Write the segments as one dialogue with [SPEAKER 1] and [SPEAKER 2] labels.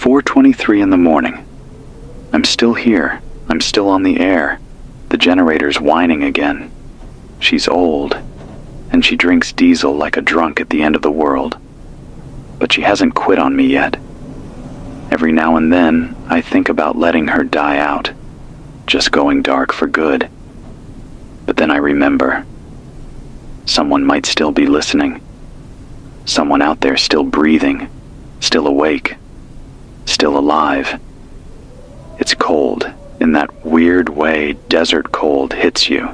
[SPEAKER 1] 4:23 in the morning. I'm still here. I'm still on the air. The generator's whining again. She's old, and she drinks diesel like a drunk at the end of the world. But she hasn't quit on me yet. Every now and then, I think about letting her die out, just going dark for good. But then I remember, someone might still be listening. Someone out there still breathing, still awake, still alive. It's cold, in that weird way desert cold hits you,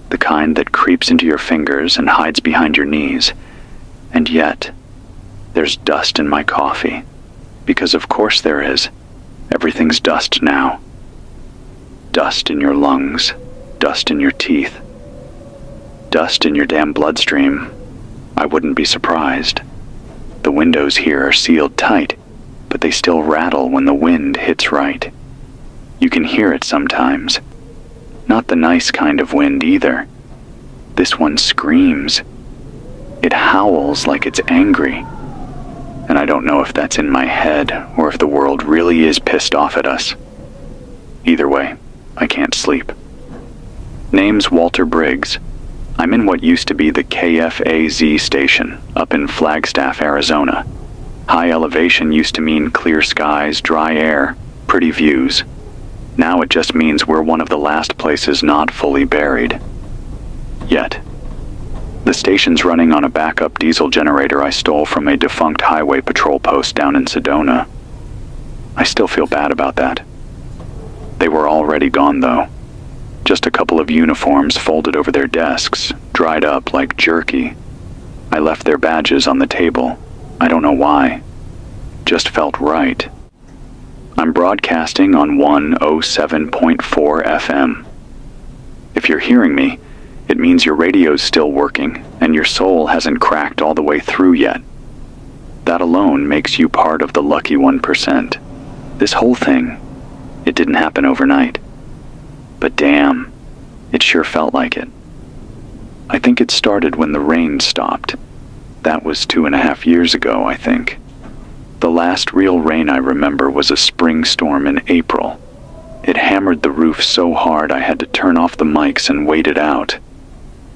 [SPEAKER 1] the kind that creeps into your fingers and hides behind your knees. And yet, there's dust in my coffee, because of course there is. Everything's dust now. Dust in your lungs, dust in your teeth, dust in your damn bloodstream. I wouldn't be surprised. The windows here are sealed tight, but they still rattle when the wind hits right. You can hear it sometimes. Not the nice kind of wind either. This one screams. It howls like it's angry. And I don't know if that's in my head or if the world really is pissed off at us. Either way, I can't sleep. Name's Walter Briggs. I'm in what used to be the KFAZ station up in Flagstaff, Arizona. High elevation used to mean clear skies, dry air, pretty views. Now it just means we're one of the last places not fully buried. Yet. The station's running on a backup diesel generator I stole from a defunct highway patrol post down in Sedona. I still feel bad about that. They were already gone though. Just a couple of uniforms folded over their desks, dried up like jerky. I left their badges on the table. I don't know why. Just felt right. I'm broadcasting on 107.4 FM. If you're hearing me, it means your radio's still working and your soul hasn't cracked all the way through yet. That alone makes you part of the lucky 1%. This whole thing, it didn't happen overnight. But damn, it sure felt like it. I think it started when the rain stopped. That was 2.5 years ago, I think. The last real rain I remember was a spring storm in April. It hammered the roof so hard I had to turn off the mics and wait it out.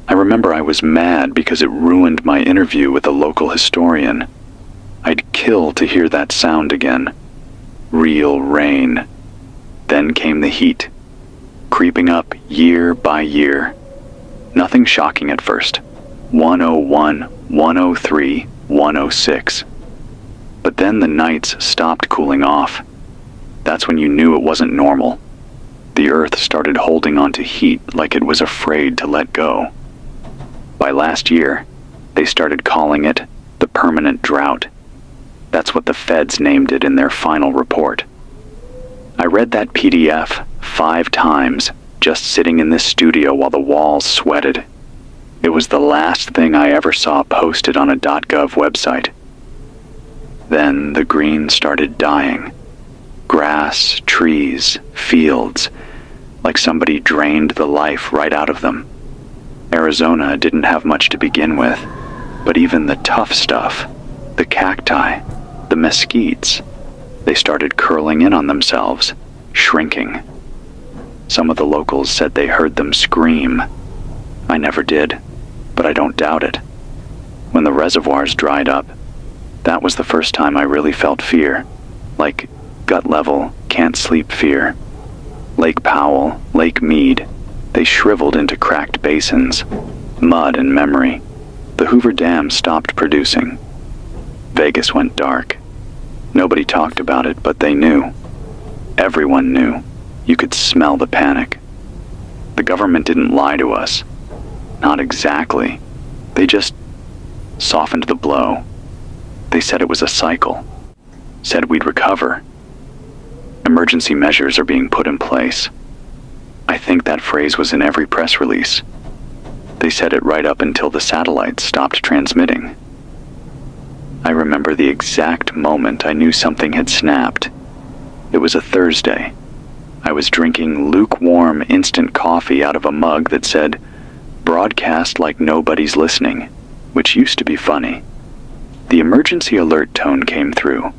[SPEAKER 1] I remember I was mad because it ruined my interview with a local historian. I'd kill to hear that sound again. Real rain. Then came the heat, creeping up year by year. Nothing shocking at first. 101, 103, 106. But then the nights stopped cooling off. That's when you knew it wasn't normal. The earth started holding on to heat like it was afraid to let go. By last year, they started calling it the permanent drought. That's what the feds named it in their final report. I read that PDF 5 times just sitting in this studio while the walls sweated. It was the last thing I ever saw posted on a .gov website. Then the green started dying. Grass, trees, fields, like somebody drained the life right out of them. Arizona didn't have much to begin with, but even the tough stuff, the cacti, the mesquites, they started curling in on themselves, shrinking. Some of the locals said they heard them scream. I never did, but I don't doubt it. When the reservoirs dried up, that was the first time I really felt fear, like gut-level, can't-sleep fear. Lake Powell, Lake Mead, they shriveled into cracked basins, mud and memory. The Hoover Dam stopped producing. Vegas went dark. Nobody talked about it, but they knew. Everyone knew. You could smell the panic. The government didn't lie to us. Not exactly. They just softened the blow. They said it was a cycle. Said we'd recover. Emergency measures are being put in place. I think that phrase was in every press release. They said it right up until the satellites stopped transmitting. I remember the exact moment I knew something had snapped. It was a Thursday. I was drinking lukewarm instant coffee out of a mug that said, "Broadcast like nobody's listening," which used to be funny. The emergency alert tone came through.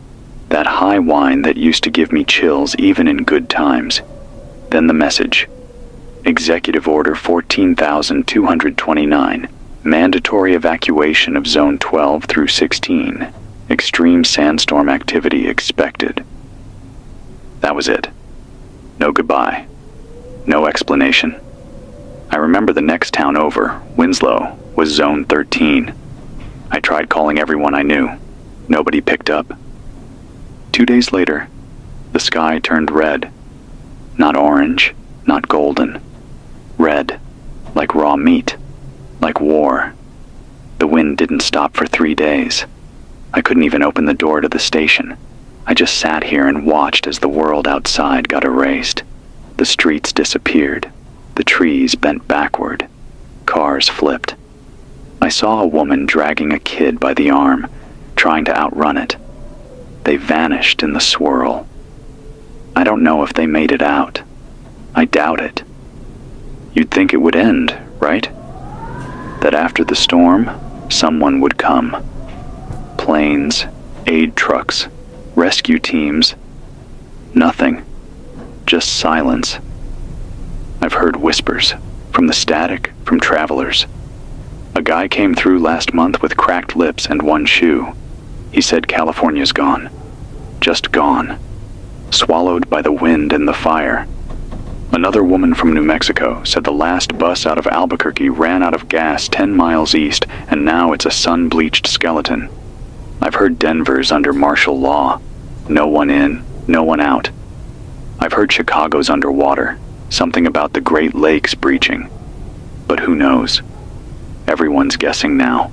[SPEAKER 1] That high whine that used to give me chills even in good times. Then the message. Executive Order 14,229. Mandatory evacuation of Zone 12 through 16. Extreme sandstorm activity expected. That was it. No goodbye. No explanation. I remember the next town over, Winslow, was Zone 13. I tried calling everyone I knew. Nobody picked up. 2 days later, the sky turned red. Not orange, not golden. Red, like raw meat, like war. The wind didn't stop for 3 days. I couldn't even open the door to the station. I just sat here and watched as the world outside got erased. The streets disappeared. The trees bent backward. Cars flipped. I saw a woman dragging a kid by the arm, trying to outrun it. They vanished in the swirl. I don't know if they made it out. I doubt it. You'd think it would end, right? That after the storm, someone would come. Planes, aid trucks, rescue teams. Nothing. Just silence. I've heard whispers, from the static, from travelers. A guy came through last month with cracked lips and one shoe. He said California's gone. Just gone. Swallowed by the wind and the fire. Another woman from New Mexico said the last bus out of Albuquerque ran out of gas 10 miles east, and now it's a sun-bleached skeleton. I've heard Denver's under martial law. No one in, no one out. I've heard Chicago's underwater. Something about the Great Lakes breaching. But who knows? Everyone's guessing now.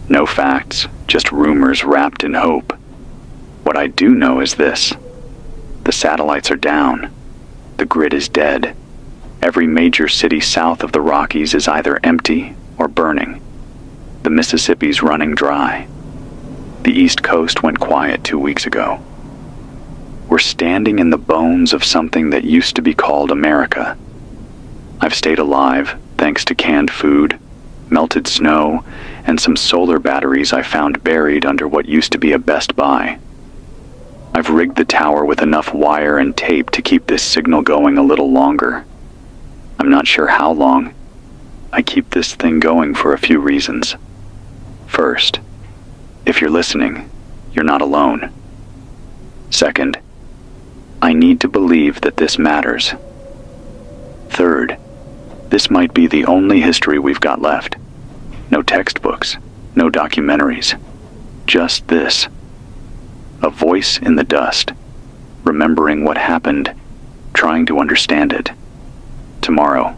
[SPEAKER 1] No facts, just rumors wrapped in hope. What I do know is this. The satellites are down. The grid is dead. Every major city south of the Rockies is either empty or burning. The Mississippi's running dry. The East Coast went quiet 2 weeks ago. We're standing in the bones of something that used to be called America. I've stayed alive thanks to canned food, melted snow, and some solar batteries I found buried under what used to be a Best Buy. I've rigged the tower with enough wire and tape to keep this signal going a little longer. I'm not sure how long. I keep this thing going for a few reasons. First, if you're listening, you're not alone. Second, I need to believe that this matters. Third, this might be the only history we've got left. No textbooks, no documentaries. Just this. A voice in the dust, remembering what happened, trying to understand it. Tomorrow,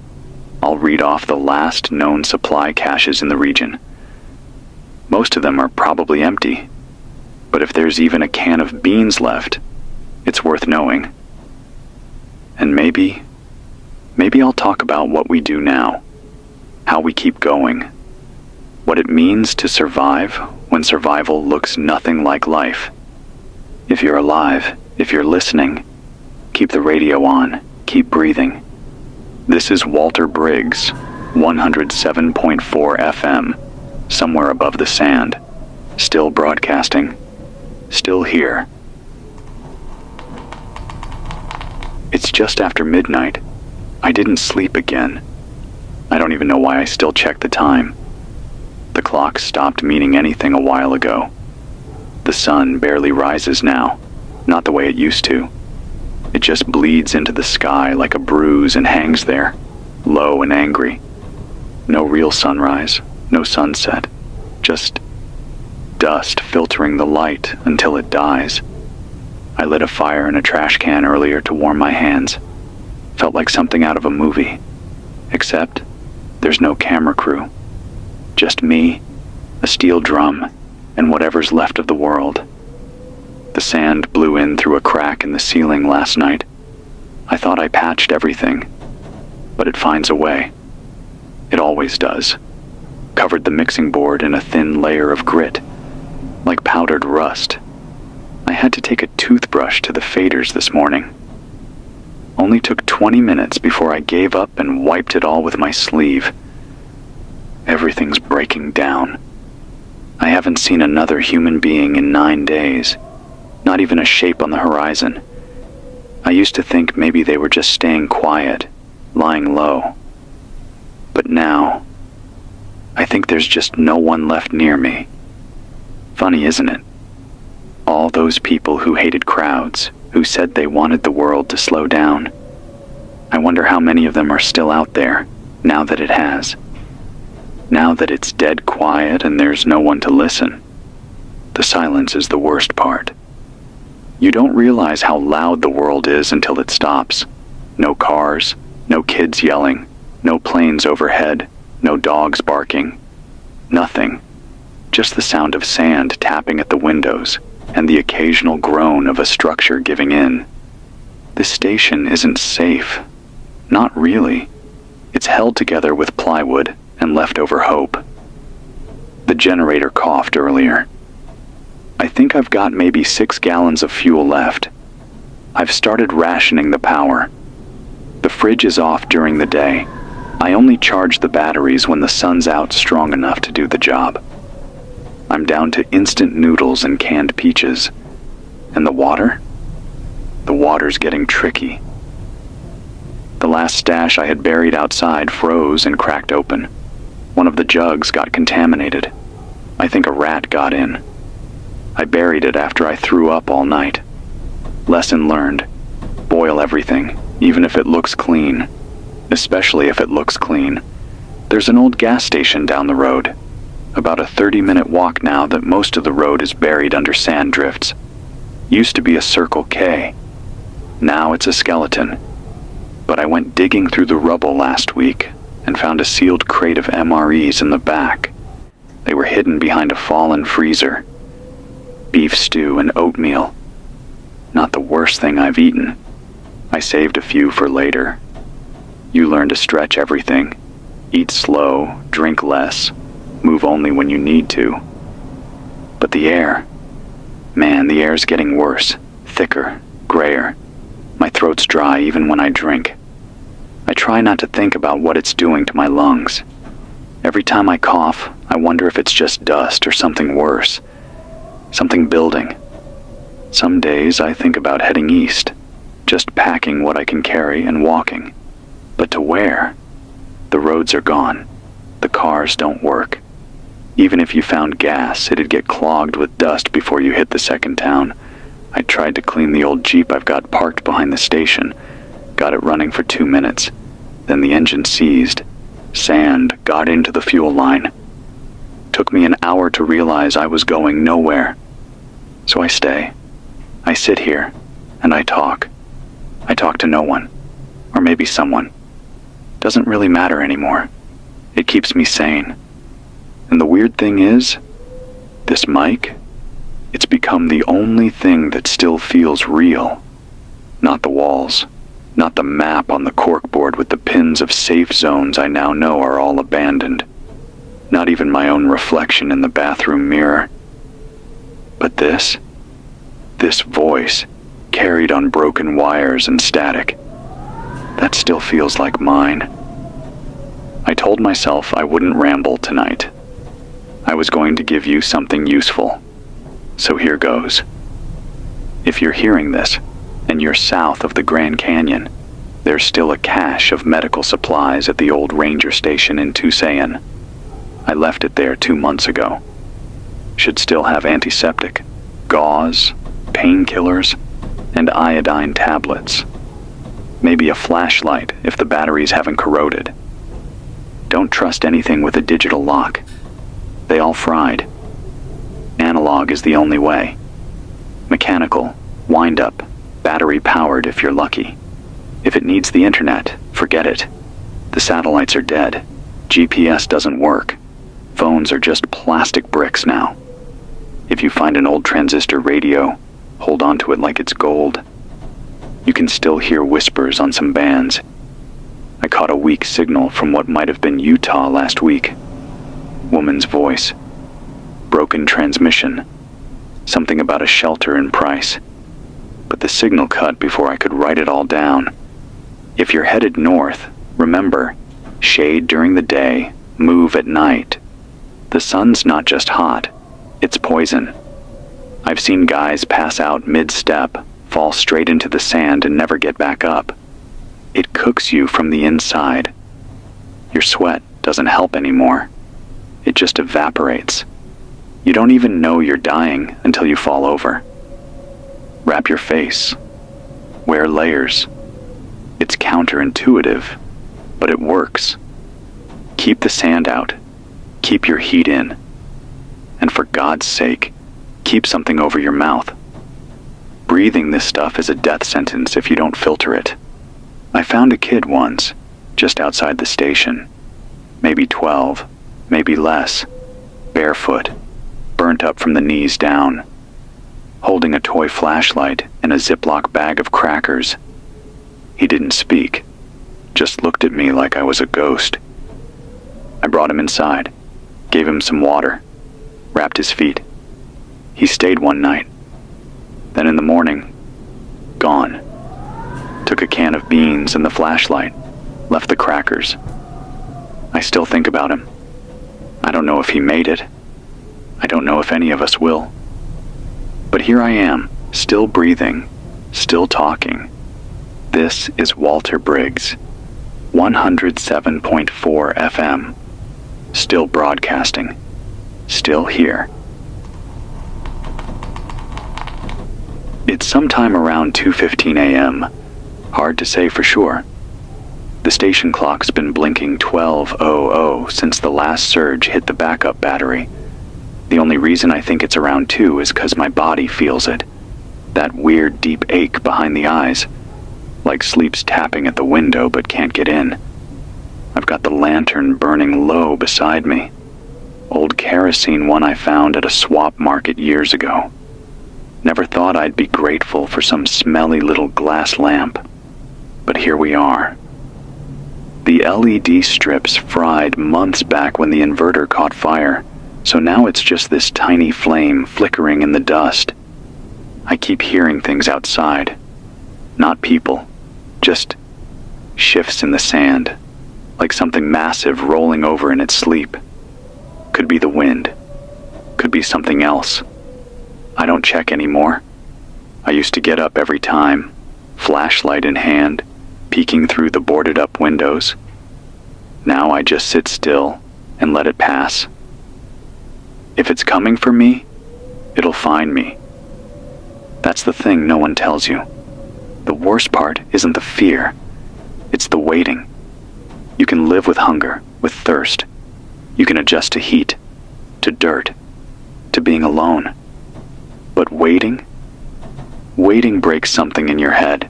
[SPEAKER 1] I'll read off the last known supply caches in the region. Most of them are probably empty, but if there's even a can of beans left, it's worth knowing. And maybe I'll talk about what we do now, how we keep going, what it means to survive when survival looks nothing like life. If you're alive, if you're listening, keep the radio on, keep breathing. This is Walter Briggs, 107.4 FM, somewhere above the sand, still broadcasting, still here. It's just after midnight. I didn't sleep again. I don't even know why I still check the time. The clock stopped meaning anything a while ago. The sun barely rises now, not the way it used to. It just bleeds into the sky like a bruise and hangs there, low and angry. No real sunrise, no sunset, just dust filtering the light until it dies. I lit a fire in a trash can earlier to warm my hands. Felt like something out of a movie. Except, there's no camera crew. Just me, a steel drum, and whatever's left of the world. The sand blew in through a crack in the ceiling last night. I thought I patched everything, but it finds a way. It always does. Covered the mixing board in a thin layer of grit, like powdered rust. I had to take a toothbrush to the faders this morning. Only took 20 minutes before I gave up and wiped it all with my sleeve. Everything's breaking down. I haven't seen another human being in 9 days. Not even a shape on the horizon. I used to think maybe they were just staying quiet, lying low. But now, I think there's just no one left near me. Funny, isn't it? All those people who hated crowds, who said they wanted the world to slow down. I wonder how many of them are still out there, now that it has. Now that it's dead quiet and there's no one to listen. The silence is the worst part. You don't realize how loud the world is until it stops. No cars, no kids yelling, no planes overhead, no dogs barking. Nothing. Just the sound of sand tapping at the windows and the occasional groan of a structure giving in. This station isn't safe. Not really. It's held together with plywood and leftover hope. The generator coughed earlier. I think I've got maybe 6 gallons of fuel left. I've started rationing the power. The fridge is off during the day. I only charge the batteries when the sun's out strong enough to do the job. I'm down to instant noodles and canned peaches. And the water? The water's getting tricky. The last stash I had buried outside froze and cracked open. One of the jugs got contaminated. I think a rat got in. I buried it after I threw up all night. Lesson learned. Boil everything, even if it looks clean. Especially if it looks clean. There's an old gas station down the road. About a 30-minute walk now that most of the road is buried under sand drifts. Used to be a Circle K. Now it's a skeleton. But I went digging through the rubble last week and found a sealed crate of MREs in the back. They were hidden behind a fallen freezer. Beef stew and oatmeal. Not the worst thing I've eaten. I saved a few for later. You learn to stretch everything. Eat slow, drink less, move only when you need to. But the air. Man, the air's getting worse. Thicker, grayer. My throat's dry even when I drink. I try not to think about what it's doing to my lungs. Every time I cough, I wonder if it's just dust or something worse. Something building. Some days I think about heading east, just packing what I can carry and walking. But to where? The roads are gone. The cars don't work. Even if you found gas, it'd get clogged with dust before you hit the second town. I tried to clean the old Jeep I've got parked behind the station. Got it running for 2 minutes. Then the engine seized. Sand got into the fuel line. Took me an hour to realize I was going nowhere. So I stay. I sit here, and I talk. I talk to no one. Or maybe someone. Doesn't really matter anymore. It keeps me sane. And the weird thing is, this mic, it's become the only thing that still feels real. Not the walls. Not the map on the corkboard with the pins of safe zones I now know are all abandoned. Not even my own reflection in the bathroom mirror. But this voice, carried on broken wires and static, that still feels like mine. I told myself I wouldn't ramble tonight. I was going to give you something useful. So here goes. If you're hearing this, and you're south of the Grand Canyon, there's still a cache of medical supplies at the old ranger station in Tusayan. I left it there 2 months ago. Should still have antiseptic, gauze, painkillers, and iodine tablets. Maybe a flashlight if the batteries haven't corroded. Don't trust anything with a digital lock. They all fried. Analog is the only way. Mechanical, wind up, battery powered if you're lucky. If it needs the internet, forget it. The satellites are dead. GPS doesn't work. Phones are just plastic bricks now. If you find an old transistor radio, hold on to it like it's gold. You can still hear whispers on some bands. I caught a weak signal from what might have been Utah last week. Woman's voice. Broken transmission. Something about a shelter in Price. But the signal cut before I could write it all down. If you're headed north, remember, shade during the day, move at night. The sun's not just hot, it's poison. I've seen guys pass out mid-step, fall straight into the sand and never get back up. It cooks you from the inside. Your sweat doesn't help anymore. It just evaporates. You don't even know you're dying until you fall over. Wrap your face. Wear layers. It's counterintuitive, but it works. Keep the sand out. Keep your heat in. And for God's sake, keep something over your mouth. Breathing this stuff is a death sentence if you don't filter it. I found a kid once, just outside the station. Maybe 12, maybe less. Barefoot, burnt up from the knees down. Holding a toy flashlight and a Ziploc bag of crackers. He didn't speak, just looked at me like I was a ghost. I brought him inside, gave him some water, wrapped his feet. He stayed one night. Then in the morning, gone. Took a can of beans and the flashlight, left the crackers. I still think about him. I don't know if he made it. I don't know if any of us will. But here I am, still breathing, still talking. This is Walter Briggs, 107.4 FM. Still broadcasting. Still here. It's sometime around 2:15 a.m. Hard to say for sure. The station clock's been blinking 12:00 since the last surge hit the backup battery. The only reason I think it's around 2 is because my body feels it. That weird deep ache behind the eyes. Like sleep's tapping at the window but can't get in. I've got the lantern burning low beside me. Old kerosene one I found at a swap market years ago. Never thought I'd be grateful for some smelly little glass lamp. But here we are. The LED strips fried months back when the inverter caught fire, so now it's just this tiny flame flickering in the dust. I keep hearing things outside. Not people, just shifts in the sand, like something massive rolling over in its sleep. Could be the wind. Could be something else. I don't check anymore. I used to get up every time, flashlight in hand, peeking through the boarded up windows. Now I just sit still and let it pass. If it's coming for me, it'll find me. That's the thing no one tells you. The worst part isn't the fear. It's the waiting. You can live with hunger, with thirst. You can adjust to heat, to dirt, to being alone. But waiting? Waiting breaks something in your head.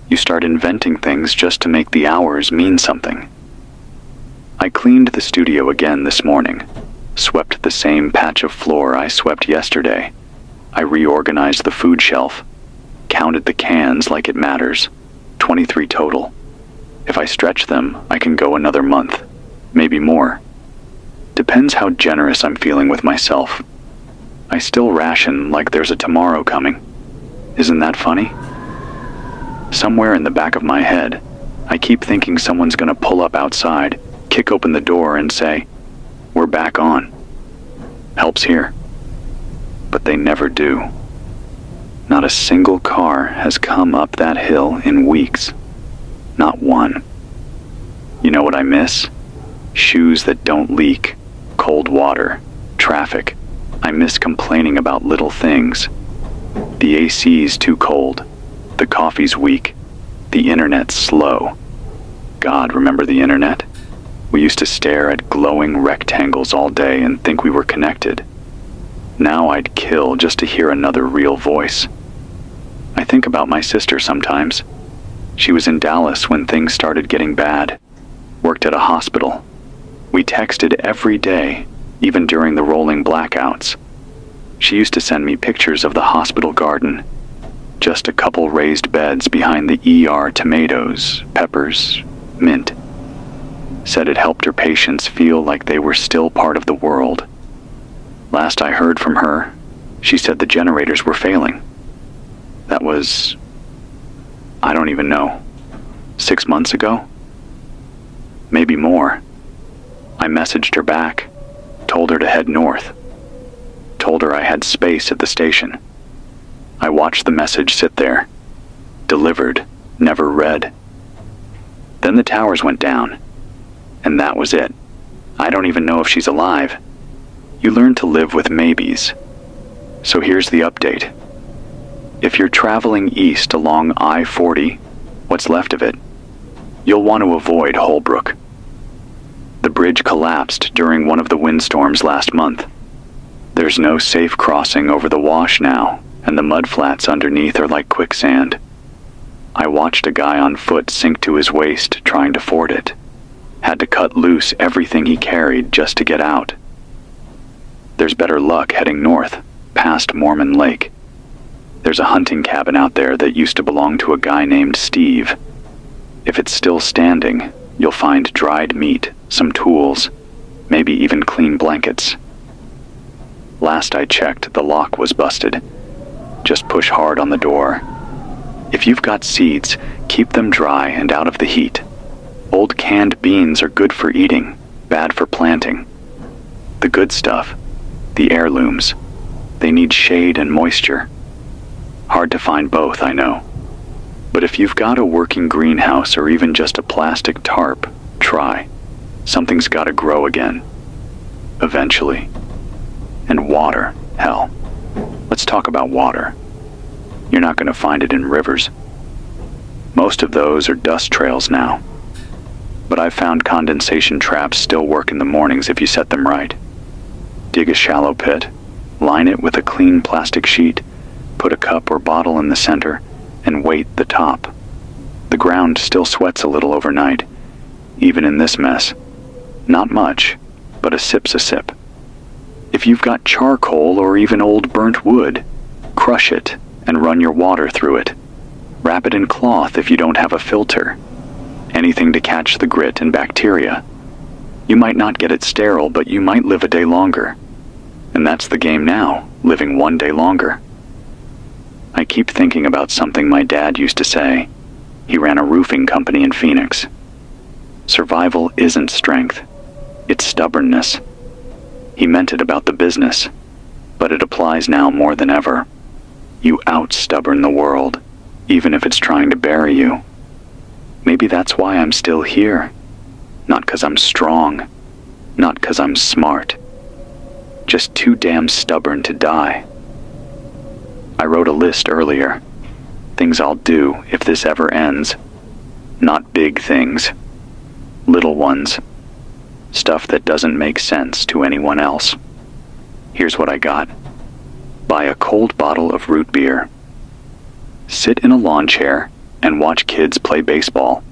[SPEAKER 1] You start inventing things just to make the hours mean something. I cleaned the studio again this morning, swept the same patch of floor I swept yesterday. I reorganized the food shelf, counted the cans like it matters, 23 total. If I stretch them, I can go another month, maybe more. Depends how generous I'm feeling with myself. I still ration like there's a tomorrow coming. Isn't that funny? Somewhere in the back of my head, I keep thinking someone's gonna pull up outside, kick open the door and say, "We're back on. Help's here." But they never do. Not a single car has come up that hill in weeks. Not one. You know what I miss? Shoes that don't leak, cold water, traffic. I miss complaining about little things. The AC's too cold. The coffee's weak. The internet's slow. God, remember the internet? We used to stare at glowing rectangles all day and think we were connected. Now I'd kill just to hear another real voice. I think about my sister sometimes. She was in Dallas when things started getting bad. Worked at a hospital. We texted every day, even during the rolling blackouts. She used to send me pictures of the hospital garden. Just a couple raised beds behind the ER tomatoes, peppers, mint. Said it helped her patients feel like they were still part of the world. Last I heard from her, she said the generators were failing. That was, I don't even know, 6 months ago? Maybe more. I messaged her back, told her to head north. told her I had space at the station. I watched the message sit there. Delivered, never read. Then the towers went down, and that was it. I don't even know if she's alive. You learn to live with maybes. So here's the update. If you're traveling east along I-40, what's left of it, you'll want to avoid Holbrook. The bridge collapsed during one of the windstorms last month. There's no safe crossing over the wash now, and the mudflats underneath are like quicksand. I watched a guy on foot sink to his waist trying to ford it. Had to cut loose everything he carried just to get out. There's better luck heading north, past Mormon Lake. There's a hunting cabin out there that used to belong to a guy named Steve. If it's still standing, you'll find dried meat, some tools, maybe even clean blankets. Last I checked, the lock was busted. Just push hard on the door. If you've got seeds, keep them dry and out of the heat. Old canned beans are good for eating, bad for planting. The good stuff, the heirlooms, they need shade and moisture. Hard to find both, I know. But if you've got a working greenhouse or even just a plastic tarp, try. Something's gotta grow again. Eventually. And water, hell. Let's talk about water. You're not gonna find it in rivers. Most of those are dust trails now. But I've found condensation traps still work in the mornings if you set them right. Dig a shallow pit, line it with a clean plastic sheet, put a cup or bottle in the center, and weight the top. The ground still sweats a little overnight, even in this mess. Not much, but a sip's a sip. If you've got charcoal or even old burnt wood, crush it and run your water through it. Wrap it in cloth if you don't have a filter. Anything to catch the grit and bacteria. You might not get it sterile, but you might live a day longer. And that's the game now, living one day longer. I keep thinking about something my dad used to say. He ran a roofing company in Phoenix. Survival isn't strength, it's stubbornness. He meant it about the business, but it applies now more than ever. You out-stubborn the world, even if it's trying to bury you. Maybe that's why I'm still here. Not 'cause I'm strong, not 'cause I'm smart. Just too damn stubborn to die. I wrote a list earlier. Things I'll do if this ever ends. Not big things. Little ones. Stuff that doesn't make sense to anyone else. Here's what I got. Buy a cold bottle of root beer. Sit in a lawn chair and watch kids play baseball.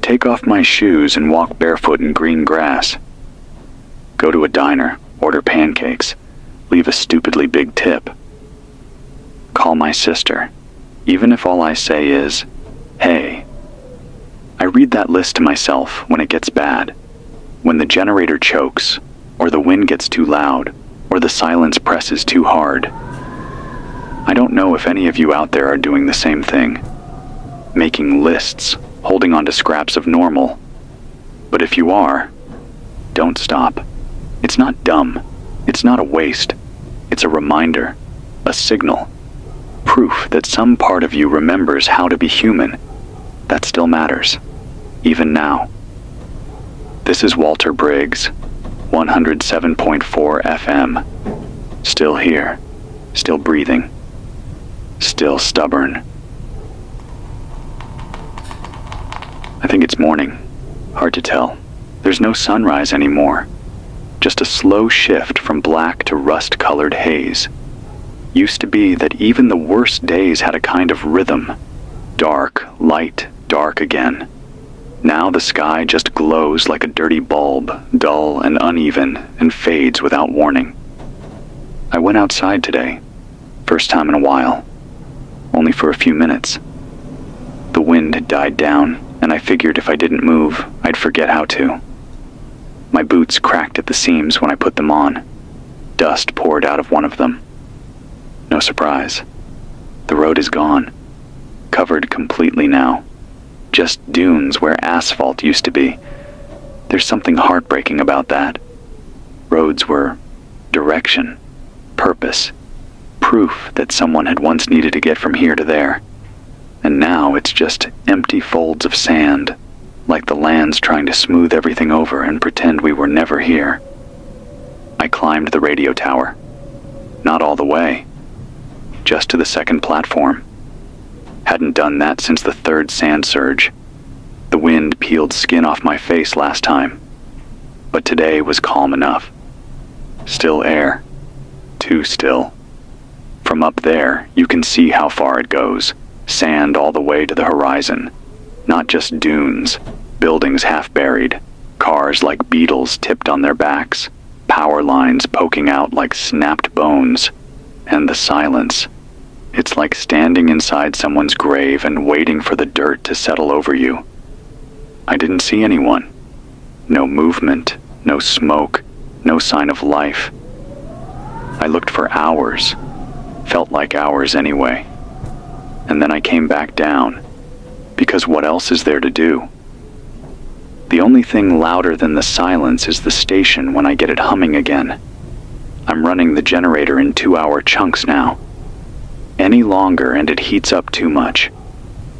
[SPEAKER 1] Take off my shoes and walk barefoot in green grass. Go to a diner, order pancakes, leave a stupidly big tip. Call my sister, even if all I say is, hey. I read that list to myself when it gets bad. When the generator chokes, or the wind gets too loud, or the silence presses too hard. I don't know if any of you out there are doing the same thing. Making lists, holding on to scraps of normal. But if you are, don't stop. It's not dumb. It's not a waste. It's a reminder, a signal. Proof that some part of you remembers how to be human. That still matters, even now. This is Walter Briggs, 107.4 FM. Still here, still breathing, still stubborn. I think it's morning. Hard to tell. There's no sunrise anymore. Just a slow shift from black to rust-colored haze. Used to be that even the worst days had a kind of rhythm. Dark, light, dark again. Now the sky just glows like a dirty bulb, dull and uneven, and fades without warning. I went outside today. First time in a while. Only for a few minutes. The wind had died down, and I figured if I didn't move, I'd forget how to. My boots cracked at the seams when I put them on. Dust poured out of one of them. No surprise. The road is gone. Covered completely now. Just dunes where asphalt used to be. There's something heartbreaking about that. Roads were direction. purpose, proof that someone had once needed to get from here to there. And now it's just empty folds of sand, like the land's trying to smooth everything over and pretend we were never here. I climbed the radio tower. Not all the way. Just to the second platform. Hadn't done that since the third sand surge. The wind peeled skin off my face last time. But today was calm enough. Still air. Too still. From up there, you can see how far it goes. Sand all the way to the horizon. Not just dunes, buildings half buried, cars like beetles tipped on their backs, power lines poking out like snapped bones, and the silence. It's like standing inside someone's grave and waiting for the dirt to settle over you. I didn't see anyone. No movement, no smoke, no sign of life. I looked for hours, felt like hours anyway. And then I came back down, because what else is there to do? The only thing louder than the silence is the station when I get it humming again. I'm running the generator in 2-hour chunks now. Any longer and it heats up too much.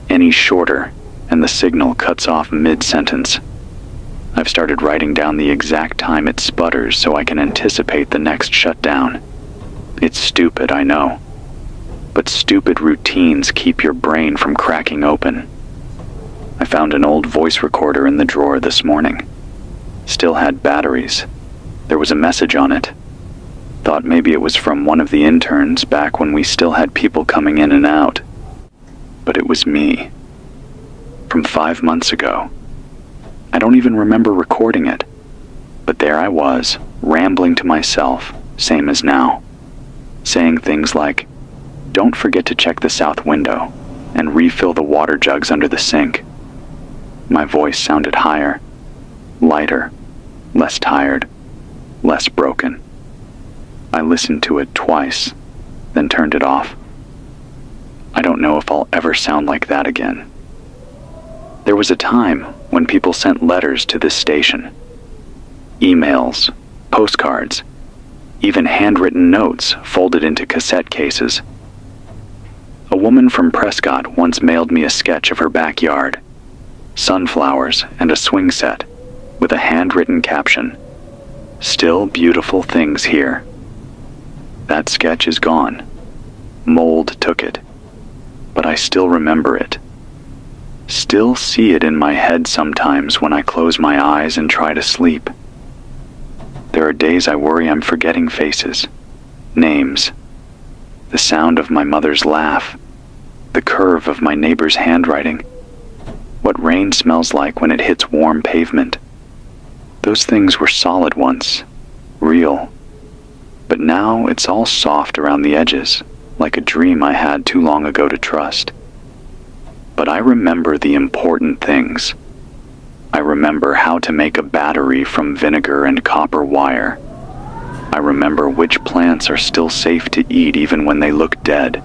[SPEAKER 1] Any shorter and the signal cuts off mid-sentence. I've started writing down the exact time it sputters so I can anticipate the next shutdown. It's stupid, I know. But stupid routines keep your brain from cracking open. I found an old voice recorder in the drawer this morning. Still had batteries. There was a message on it. Thought maybe it was from one of the interns back when we still had people coming in and out. But it was me. From 5 months ago. I don't even remember recording it. But there I was, rambling to myself, same as now. Saying things like, "Don't forget to check the south window and refill the water jugs under the sink." My voice sounded higher, lighter, less tired, less broken. I listened to it twice, then turned it off. I don't know if I'll ever sound like that again. There was a time when people sent letters to this station. Emails, postcards, even handwritten notes folded into cassette cases. A woman from Prescott once mailed me a sketch of her backyard, sunflowers and a swing set, with a handwritten caption, "Still beautiful things here." That sketch is gone. Mold took it. But I still remember it. Still see it in my head sometimes when I close my eyes and try to sleep. There are days I worry I'm forgetting faces, names, the sound of my mother's laugh, the curve of my neighbor's handwriting, what rain smells like when it hits warm pavement. Those things were solid once, real. But now it's all soft around the edges, like a dream I had too long ago to trust. But I remember the important things. I remember how to make a battery from vinegar and copper wire. I remember which plants are still safe to eat even when they look dead.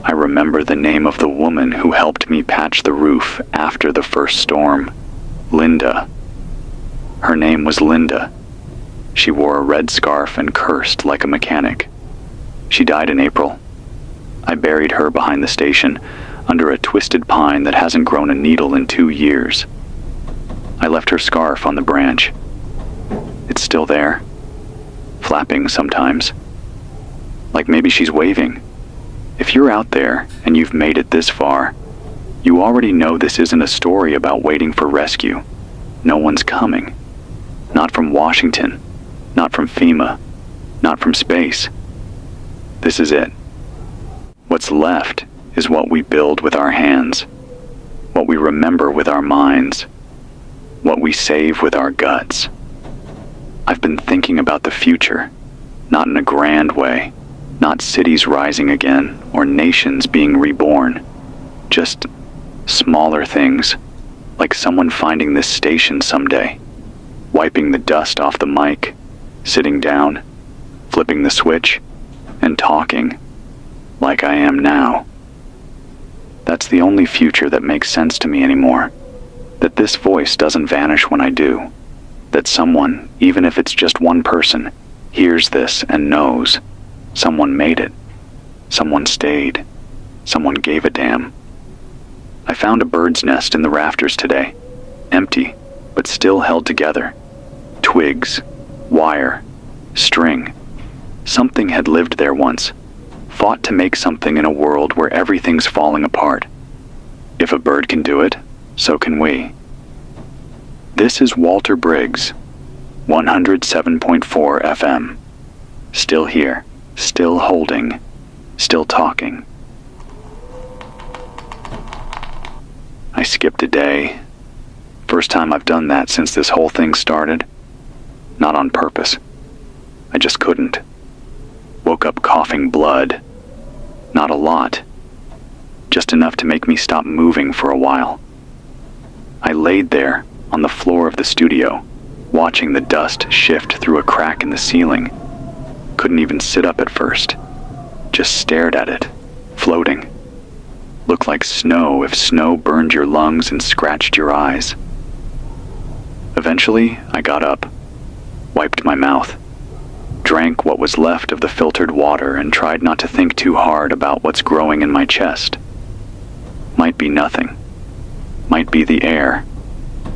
[SPEAKER 1] I remember the name of the woman who helped me patch the roof after the first storm. Linda. Her name was Linda. She wore a red scarf and cursed like a mechanic. She died in April. I buried her behind the station, under a twisted pine that hasn't grown a needle in 2 years. I left her scarf on the branch. It's still there, flapping sometimes. Like maybe she's waving. If you're out there and you've made it this far, you already know this isn't a story about waiting for rescue. No one's coming. Not from Washington, not from FEMA, not from space. This is it. What's left is what we build with our hands, what we remember with our minds, what we save with our guts. I've been thinking about the future, not in a grand way, not cities rising again or nations being reborn, just smaller things, like someone finding this station someday, wiping the dust off the mic, sitting down, flipping the switch, and talking, like I am now. That's the only future that makes sense to me anymore. That this voice doesn't vanish when I do. That someone, even if it's just one person, hears this and knows. Someone made it. Someone stayed. Someone gave a damn. I found a bird's nest in the rafters today. Empty, but still held together. Twigs, wire, string. Something had lived there once, fought to make something in a world where everything's falling apart. If a bird can do it, so can we. This is Walter Briggs, 107.4 FM. Still here, still holding, still talking. I skipped a day. First time I've done that since this whole thing started. Not on purpose. I just couldn't. Woke up coughing blood. Not a lot. Just enough to make me stop moving for a while. I laid there on the floor of the studio, watching the dust shift through a crack in the ceiling. Couldn't even sit up at first. Just stared at it, floating. Looked like snow if snow burned your lungs and scratched your eyes. Eventually, I got up, wiped my mouth, drank what was left of the filtered water, and tried not to think too hard about what's growing in my chest. Might be nothing. Might be the air.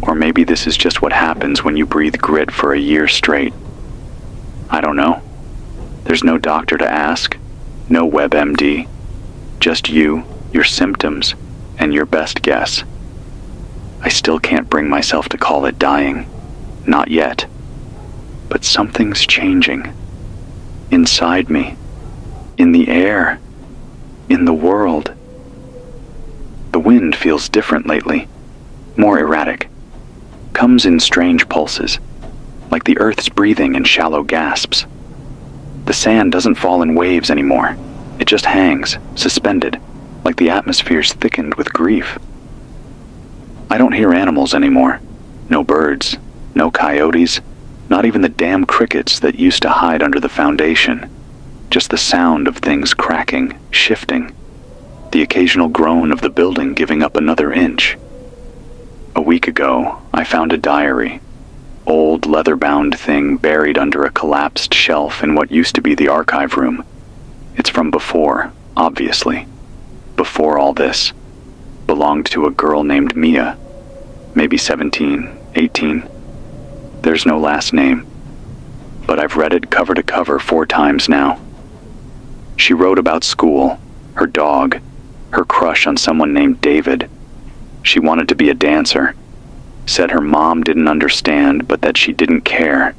[SPEAKER 1] Or maybe this is just what happens when you breathe grit for a year straight. I don't know. There's no doctor to ask, no WebMD. Just you, your symptoms, and your best guess. I still can't bring myself to call it dying. Not yet. But something's changing. Inside me. In the air. In the world. The wind feels different lately. More erratic. Comes in strange pulses. Like the earth's breathing in shallow gasps. The sand doesn't fall in waves anymore. It just hangs, suspended, like the atmosphere's thickened with grief. I don't hear animals anymore. No birds, no coyotes, not even the damn crickets that used to hide under the foundation. Just the sound of things cracking, shifting. The occasional groan of the building giving up another inch. A week ago, I found a diary. Old leather-bound thing buried under a collapsed shelf in what used to be the archive room. It's from before, obviously. Before all this. Belonged to a girl named Mia. Maybe 17, 18. There's no last name. But I've read it cover to cover 4 times now. She wrote about school, her dog, her crush on someone named David. She wanted to be a dancer. Said her mom didn't understand, but that she didn't care.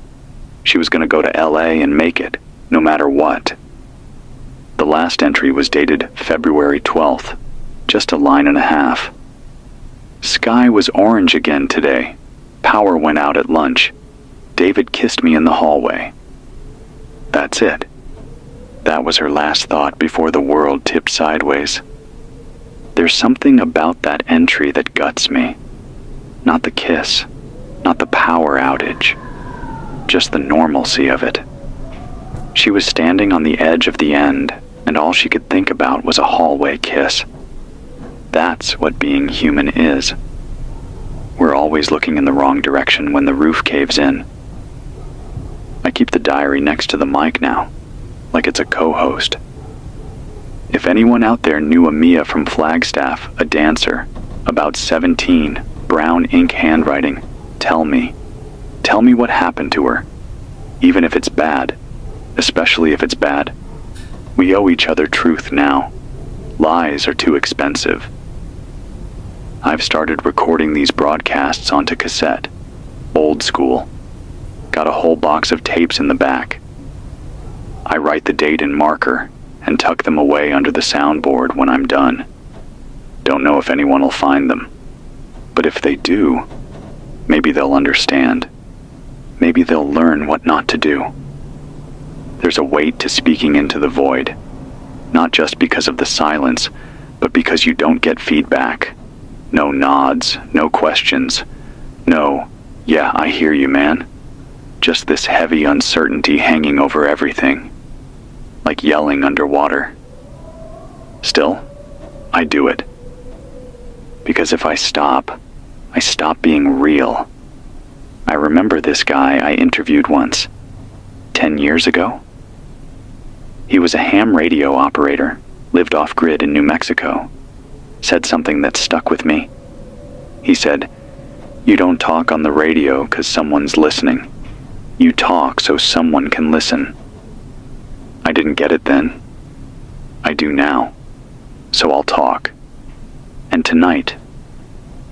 [SPEAKER 1] She was going to go to LA and make it, no matter what. The last entry was dated February 12th, just a line and a half. Sky was orange again today. Power went out at lunch. David kissed me in the hallway. That's it. That was her last thought before the world tipped sideways. There's something about that entry that guts me. Not the kiss, not the power outage, just the normalcy of it. She was standing on the edge of the end, and all she could think about was a hallway kiss. That's what being human is. We're always looking in the wrong direction when the roof caves in. I keep the diary next to the mic now, like it's a co-host. If anyone out there knew a Mia from Flagstaff, a dancer, about 17, brown ink handwriting, tell me. Tell me what happened to her. Even if it's bad. Especially if it's bad. We owe each other truth now. Lies are too expensive. I've started recording these broadcasts onto cassette. Old school. Got a whole box of tapes in the back. I write the date in marker and tuck them away under the soundboard when I'm done. Don't know if anyone will find them. But if they do, maybe they'll understand. Maybe they'll learn what not to do. There's a weight to speaking into the void. Not just because of the silence, but because you don't get feedback. No nods, no questions. No, yeah, I hear you, man. Just this heavy uncertainty hanging over everything. Like yelling underwater. Still, I do it. Because if I stop being real. I remember this guy I interviewed once, 10 years ago. He was a ham radio operator, lived off-grid in New Mexico. Said something that stuck with me. He said, "You don't talk on the radio because someone's listening. You talk so someone can listen." I didn't get it then. I do now. So I'll talk. And tonight,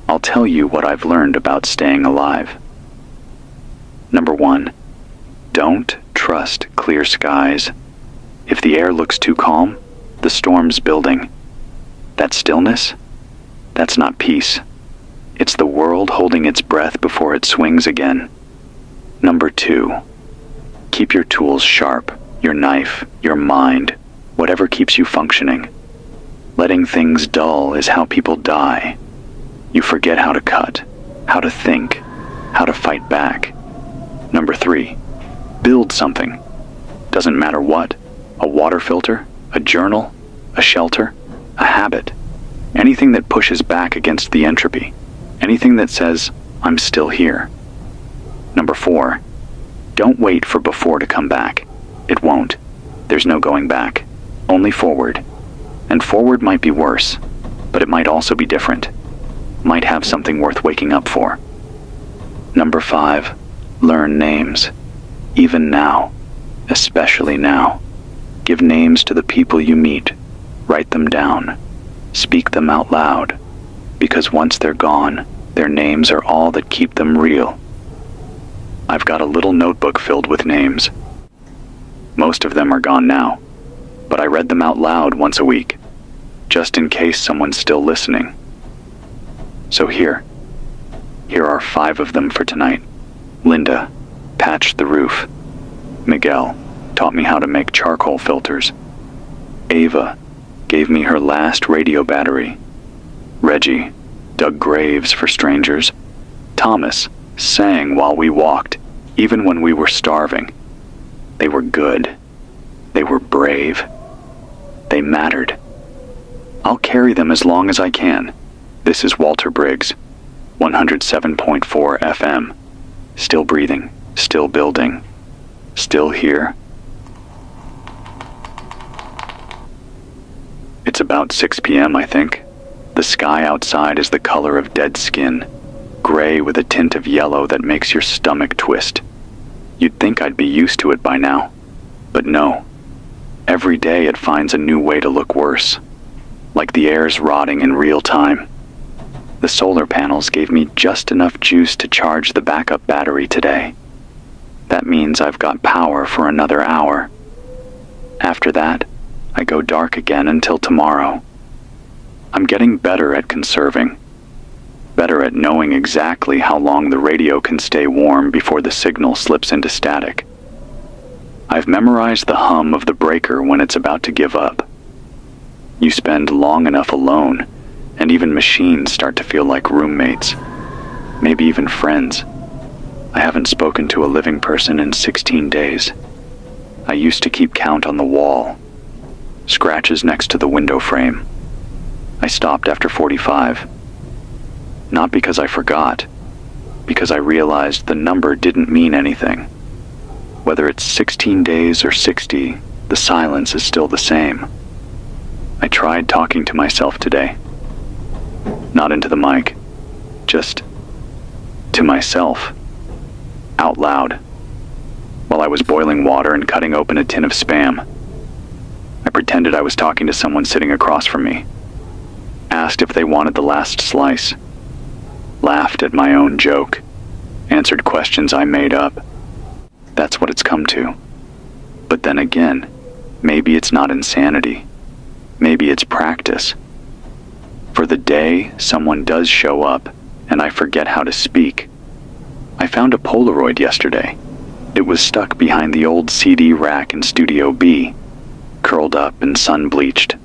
[SPEAKER 1] I'll tell you what I've learned about staying alive. Number 1, don't trust clear skies. If the air looks too calm, the storm's building. That stillness? That's not peace. It's the world holding its breath before it swings again. Number 2, keep your tools sharp, your knife, your mind, whatever keeps you functioning. Letting things dull is how people die. You forget how to cut, how to think, how to fight back. Number 3, build something. Doesn't matter what. A water filter, a journal, a shelter, a habit. Anything that pushes back against the entropy. Anything that says, I'm still here. Number 4, don't wait for before to come back. It won't. There's no going back. Only forward. And forward might be worse, but it might also be different. Might have something worth waking up for. Number 5, learn names. Even now. Especially now. Give names to the people you meet. Write them down. Speak them out loud. Because once they're gone, their names are all that keep them real. I've got a little notebook filled with names. Most of them are gone now, but I read them out loud once a week, just in case someone's still listening. So here are 5 of them for tonight. Linda patched the roof. Miguel taught me how to make charcoal filters. Ava gave me her last radio battery. Reggie dug graves for strangers. Thomas sang while we walked, even when we were starving. They were good. They were brave. They mattered. I'll carry them as long as I can. This is Walter Briggs, 107.4 FM. Still breathing, still building, still here. It's about 6 p.m., I think. The sky outside is the color of dead skin, gray with a tint of yellow that makes your stomach twist. You'd think I'd be used to it by now, but no. Every day it finds a new way to look worse, like the air's rotting in real time. The solar panels gave me just enough juice to charge the backup battery today. That means I've got power for another hour. After that, I go dark again until tomorrow. I'm getting better at conserving, better at knowing exactly how long the radio can stay warm before the signal slips into static. I've memorized the hum of the breaker when it's about to give up. You spend long enough alone, and even machines start to feel like roommates, maybe even friends. I haven't spoken to a living person in 16 days. I used to keep count on the wall, scratches next to the window frame. I stopped after 45. Not because I forgot, because I realized the number didn't mean anything. Whether it's 16 days or 60, the silence is still the same. I tried talking to myself today. Not into the mic, just to myself, out loud, while I was boiling water and cutting open a tin of Spam. I pretended I was talking to someone sitting across from me, asked if they wanted the last slice, laughed at my own joke, answered questions I made up. That's what it's come to. But then again, maybe it's not insanity. Maybe it's practice. For the day someone does show up and I forget how to speak. I found a Polaroid yesterday. It was stuck behind the old CD rack in Studio B, curled up and sun-bleached.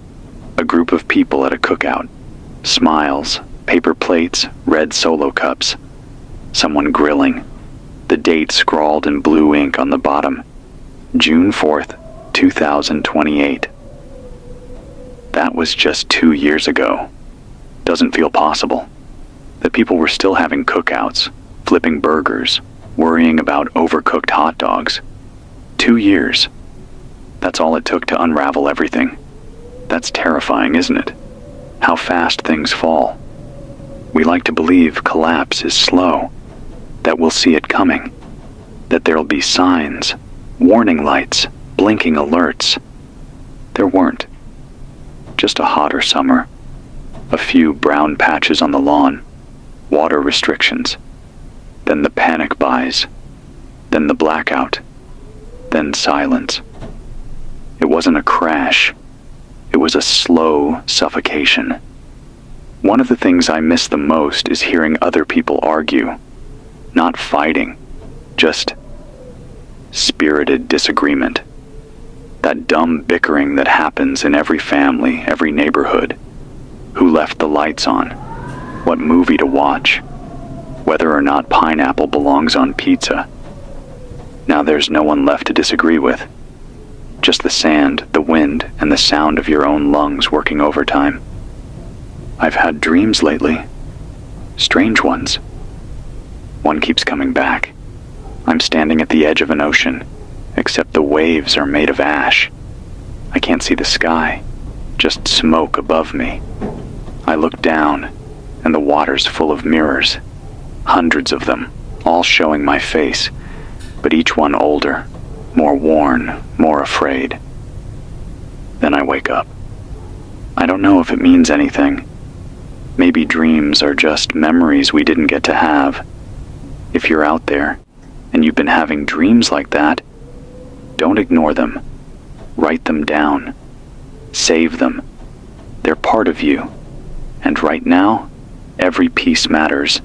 [SPEAKER 1] A group of people at a cookout. Smiles, paper plates, red Solo cups. Someone grilling. The date scrawled in blue ink on the bottom. June 4th, 2028. That was just 2 years ago. Doesn't feel possible. That people were still having cookouts, flipping burgers, worrying about overcooked hot dogs. 2 years. That's all it took to unravel everything. That's terrifying, isn't it? How fast things fall. We like to believe collapse is slow, that we'll see it coming, that there'll be signs, warning lights, blinking alerts. There weren't. Just a hotter summer, a few brown patches on the lawn, water restrictions, then the panic buys, then the blackout, then silence. It wasn't a crash. It was a slow suffocation. One of the things I miss the most is hearing other people argue. Not fighting, just spirited disagreement. That dumb bickering that happens in every family, every neighborhood. Who left the lights on? What movie to watch? Whether or not pineapple belongs on pizza. Now there's no one left to disagree with. Just the sand, the wind, and the sound of your own lungs working overtime. I've had dreams lately. Strange ones. One keeps coming back. I'm standing at the edge of an ocean, except the waves are made of ash. I can't see the sky, just smoke above me. I look down, and the water's full of mirrors. Hundreds of them, all showing my face, but each one older, more worn, more afraid. Then I wake up. I don't know if it means anything. Maybe dreams are just memories we didn't get to have. If you're out there, and you've been having dreams like that, don't ignore them. Write them down. Save them. They're part of you. And right now, every piece matters.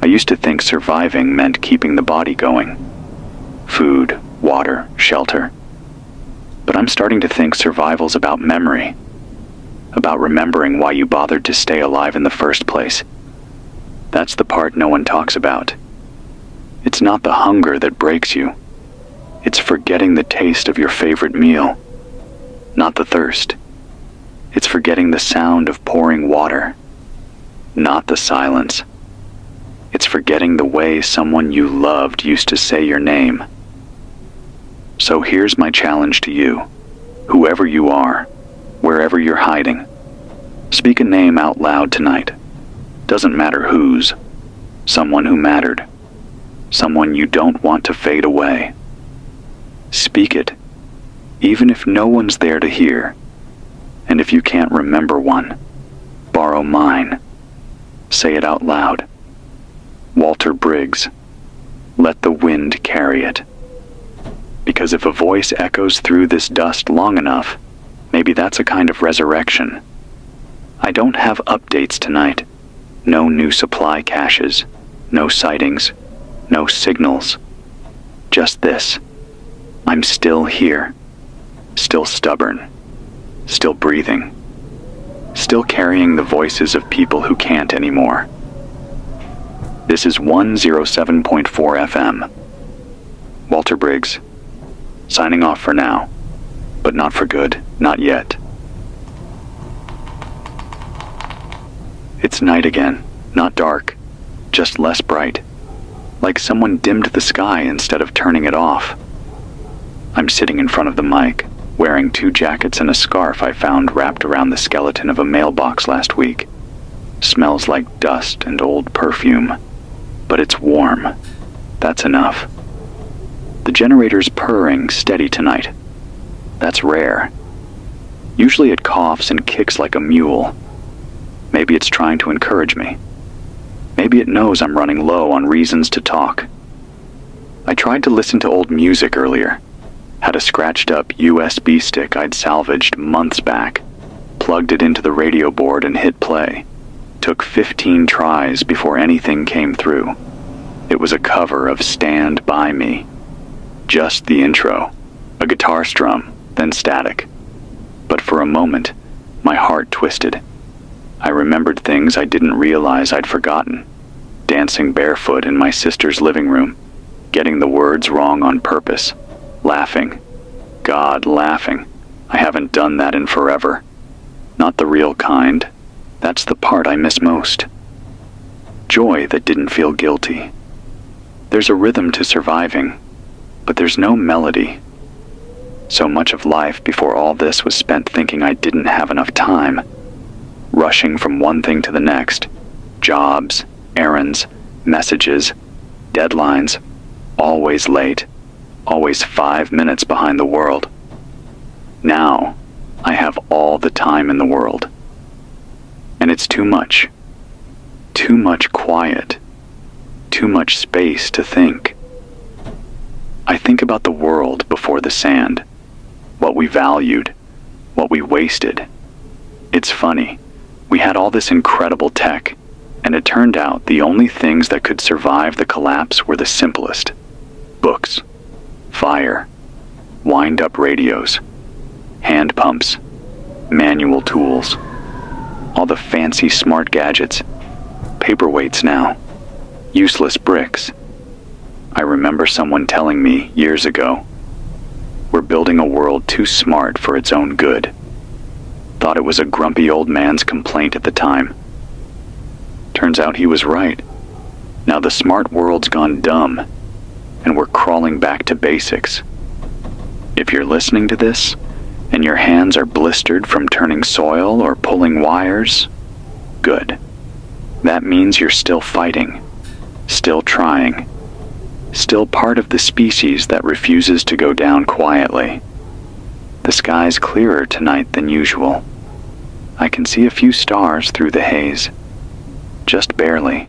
[SPEAKER 1] I used to think surviving meant keeping the body going. Food, water, shelter. But I'm starting to think survival's about memory. About remembering why you bothered to stay alive in the first place. That's the part no one talks about. It's not the hunger that breaks you. It's forgetting the taste of your favorite meal. Not the thirst. It's forgetting the sound of pouring water. Not the silence. It's forgetting the way someone you loved used to say your name. So here's my challenge to you, whoever you are, wherever you're hiding. Speak a name out loud tonight. Doesn't matter whose. Someone who mattered. Someone you don't want to fade away. Speak it, even if no one's there to hear. And if you can't remember one, borrow mine. Say it out loud. Walter Briggs. Let the wind carry it. Because if a voice echoes through this dust long enough, maybe that's a kind of resurrection. I don't have updates tonight. No new supply caches. No sightings. No signals. Just this. I'm still here. Still stubborn. Still breathing. Still carrying the voices of people who can't anymore. This is 107.4 FM. Walter Briggs. Signing off for now, but not for good, not yet. It's night again, not dark, just less bright, like someone dimmed the sky instead of turning it off. I'm sitting in front of the mic, wearing 2 jackets and a scarf I found wrapped around the skeleton of a mailbox last week. Smells like dust and old perfume, but it's warm. That's enough. The generator's purring steady tonight. That's rare. Usually it coughs and kicks like a mule. Maybe it's trying to encourage me. Maybe it knows I'm running low on reasons to talk. I tried to listen to old music earlier. Had a scratched up USB stick I'd salvaged months back. Plugged it into the radio board and hit play. Took 15 tries before anything came through. It was a cover of Stand By Me. Just the intro, a guitar strum, then static. But for a moment, my heart twisted. I remembered things I didn't realize I'd forgotten. Dancing barefoot in my sister's living room, getting the words wrong on purpose, laughing. God, laughing. I haven't done that in forever. Not the real kind. That's the part I miss most. Joy that didn't feel guilty. There's a rhythm to surviving. But there's no melody. So much of life before all this was spent thinking I didn't have enough time, rushing from one thing to the next, jobs, errands, messages, deadlines, always late, always 5 minutes behind the world. Now, I have all the time in the world. And it's too much. Too much quiet. Too much space to think. I think about the world before the sand. What we valued. What we wasted. It's funny. We had all this incredible tech, and it turned out the only things that could survive the collapse were the simplest. Books. Fire. Wind-up radios. Hand pumps. Manual tools. All the fancy smart gadgets. Paperweights now. Useless bricks. I remember someone telling me years ago, we're building a world too smart for its own good. Thought it was a grumpy old man's complaint at the time. Turns out he was right. Now the smart world's gone dumb, and we're crawling back to basics. If you're listening to this, and your hands are blistered from turning soil or pulling wires, good. That means you're still fighting, still trying, still part of the species that refuses to go down quietly. The sky's clearer tonight than usual. I can see a few stars through the haze, just barely.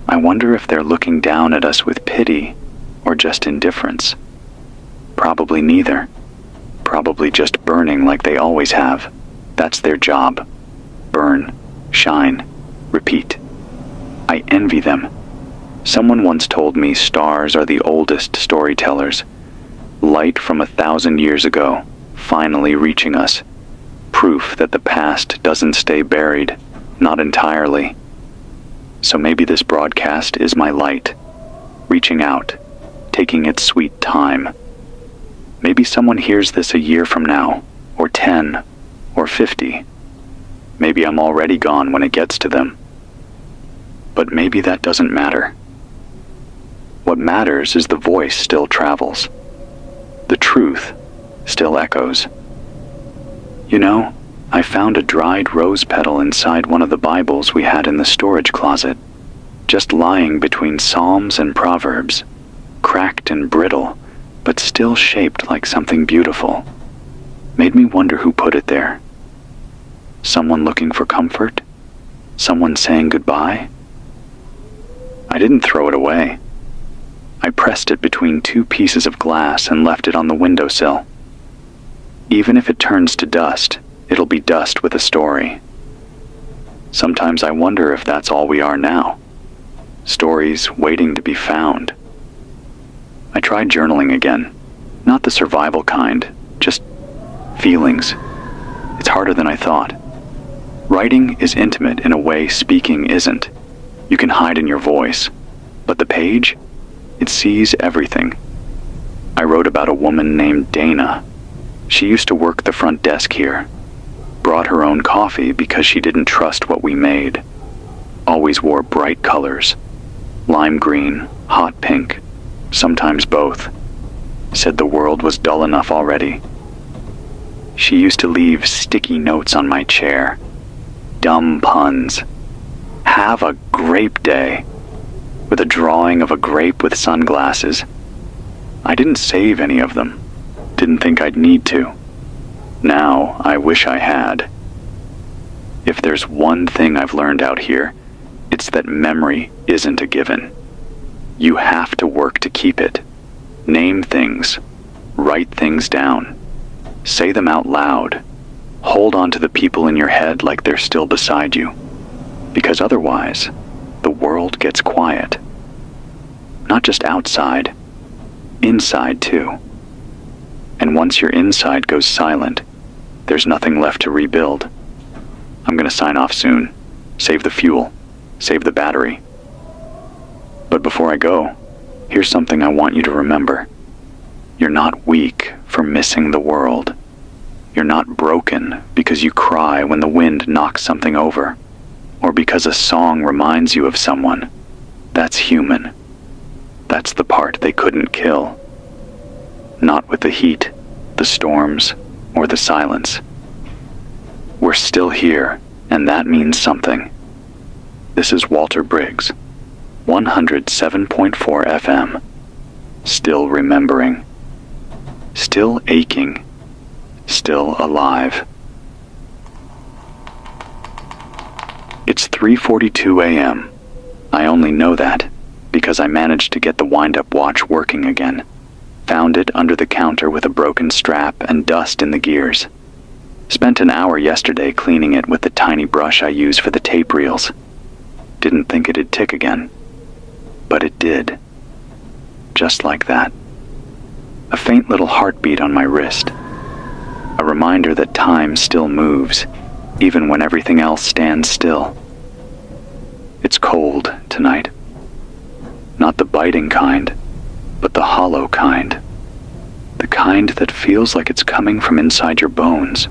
[SPEAKER 1] I wonder if they're looking down at us with pity or just indifference. Probably neither. Probably just burning like they always have. That's their job. Burn, shine, repeat. I envy them. Someone once told me stars are the oldest storytellers. Light from 1,000 years ago, finally reaching us. Proof that the past doesn't stay buried, not entirely. So maybe this broadcast is my light, reaching out, taking its sweet time. Maybe someone hears this a year from now, or 10, or 50. Maybe I'm already gone when it gets to them. But maybe that doesn't matter. What matters is the voice still travels. The truth still echoes. You know, I found a dried rose petal inside one of the Bibles we had in the storage closet, just lying between Psalms and Proverbs, cracked and brittle, but still shaped like something beautiful. Made me wonder who put it there. Someone looking for comfort? Someone saying goodbye? I didn't throw it away. I pressed it between two pieces of glass and left it on the windowsill. Even if it turns to dust, it'll be dust with a story. Sometimes I wonder if that's all we are now. Stories waiting to be found. I tried journaling again. Not the survival kind, just feelings. It's harder than I thought. Writing is intimate in a way speaking isn't. You can hide in your voice. But the page? It sees everything. I wrote about a woman named Dana. She used to work the front desk here. Brought her own coffee because she didn't trust what we made. Always wore bright colors. Lime green, hot pink, sometimes both. Said the world was dull enough already. She used to leave sticky notes on my chair. Dumb puns. Have a grape day. With a drawing of a grape with sunglasses. I didn't save any of them. Didn't think I'd need to. Now I wish I had. If there's one thing I've learned out here, it's that memory isn't a given. You have to work to keep it. Name things. Write things down. Say them out loud. Hold on to the people in your head like they're still beside you. Because otherwise, the world gets quiet. Not just outside, inside too. And once your inside goes silent, there's nothing left to rebuild. I'm gonna sign off soon. Save the fuel. Save the battery. But before I go, here's something I want you to remember. You're not weak for missing the world. You're not broken because you cry when the wind knocks something over, or because a song reminds you of someone. That's human. That's the part they couldn't kill. Not with the heat, the storms, or the silence. We're still here, and that means something. This is Walter Briggs, 107.4 FM. Still remembering. Still aching. Still alive. It's 3:42 a.m. I only know that because I managed to get the wind-up watch working again. Found it under the counter with a broken strap and dust in the gears. Spent an hour yesterday cleaning it with the tiny brush I use for the tape reels. Didn't think it'd tick again. But it did. Just like that. A faint little heartbeat on my wrist. A reminder that time still moves, even when everything else stands still. It's cold tonight. Not the biting kind, but the hollow kind. The kind that feels like it's coming from inside your bones.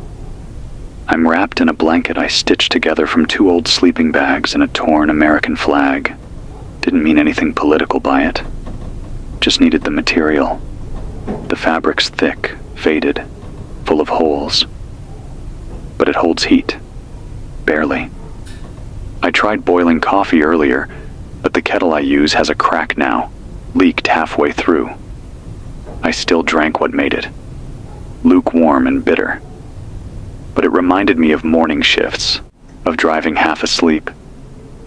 [SPEAKER 1] I'm wrapped in a blanket I stitched together from 2 old sleeping bags and a torn American flag. Didn't mean anything political by it. Just needed the material. The fabric's thick, faded, full of holes. But it holds heat. Barely. I tried boiling coffee earlier, but the kettle I use has a crack now, leaked halfway through. I still drank what made it. Lukewarm and bitter. But it reminded me of morning shifts, of driving half asleep,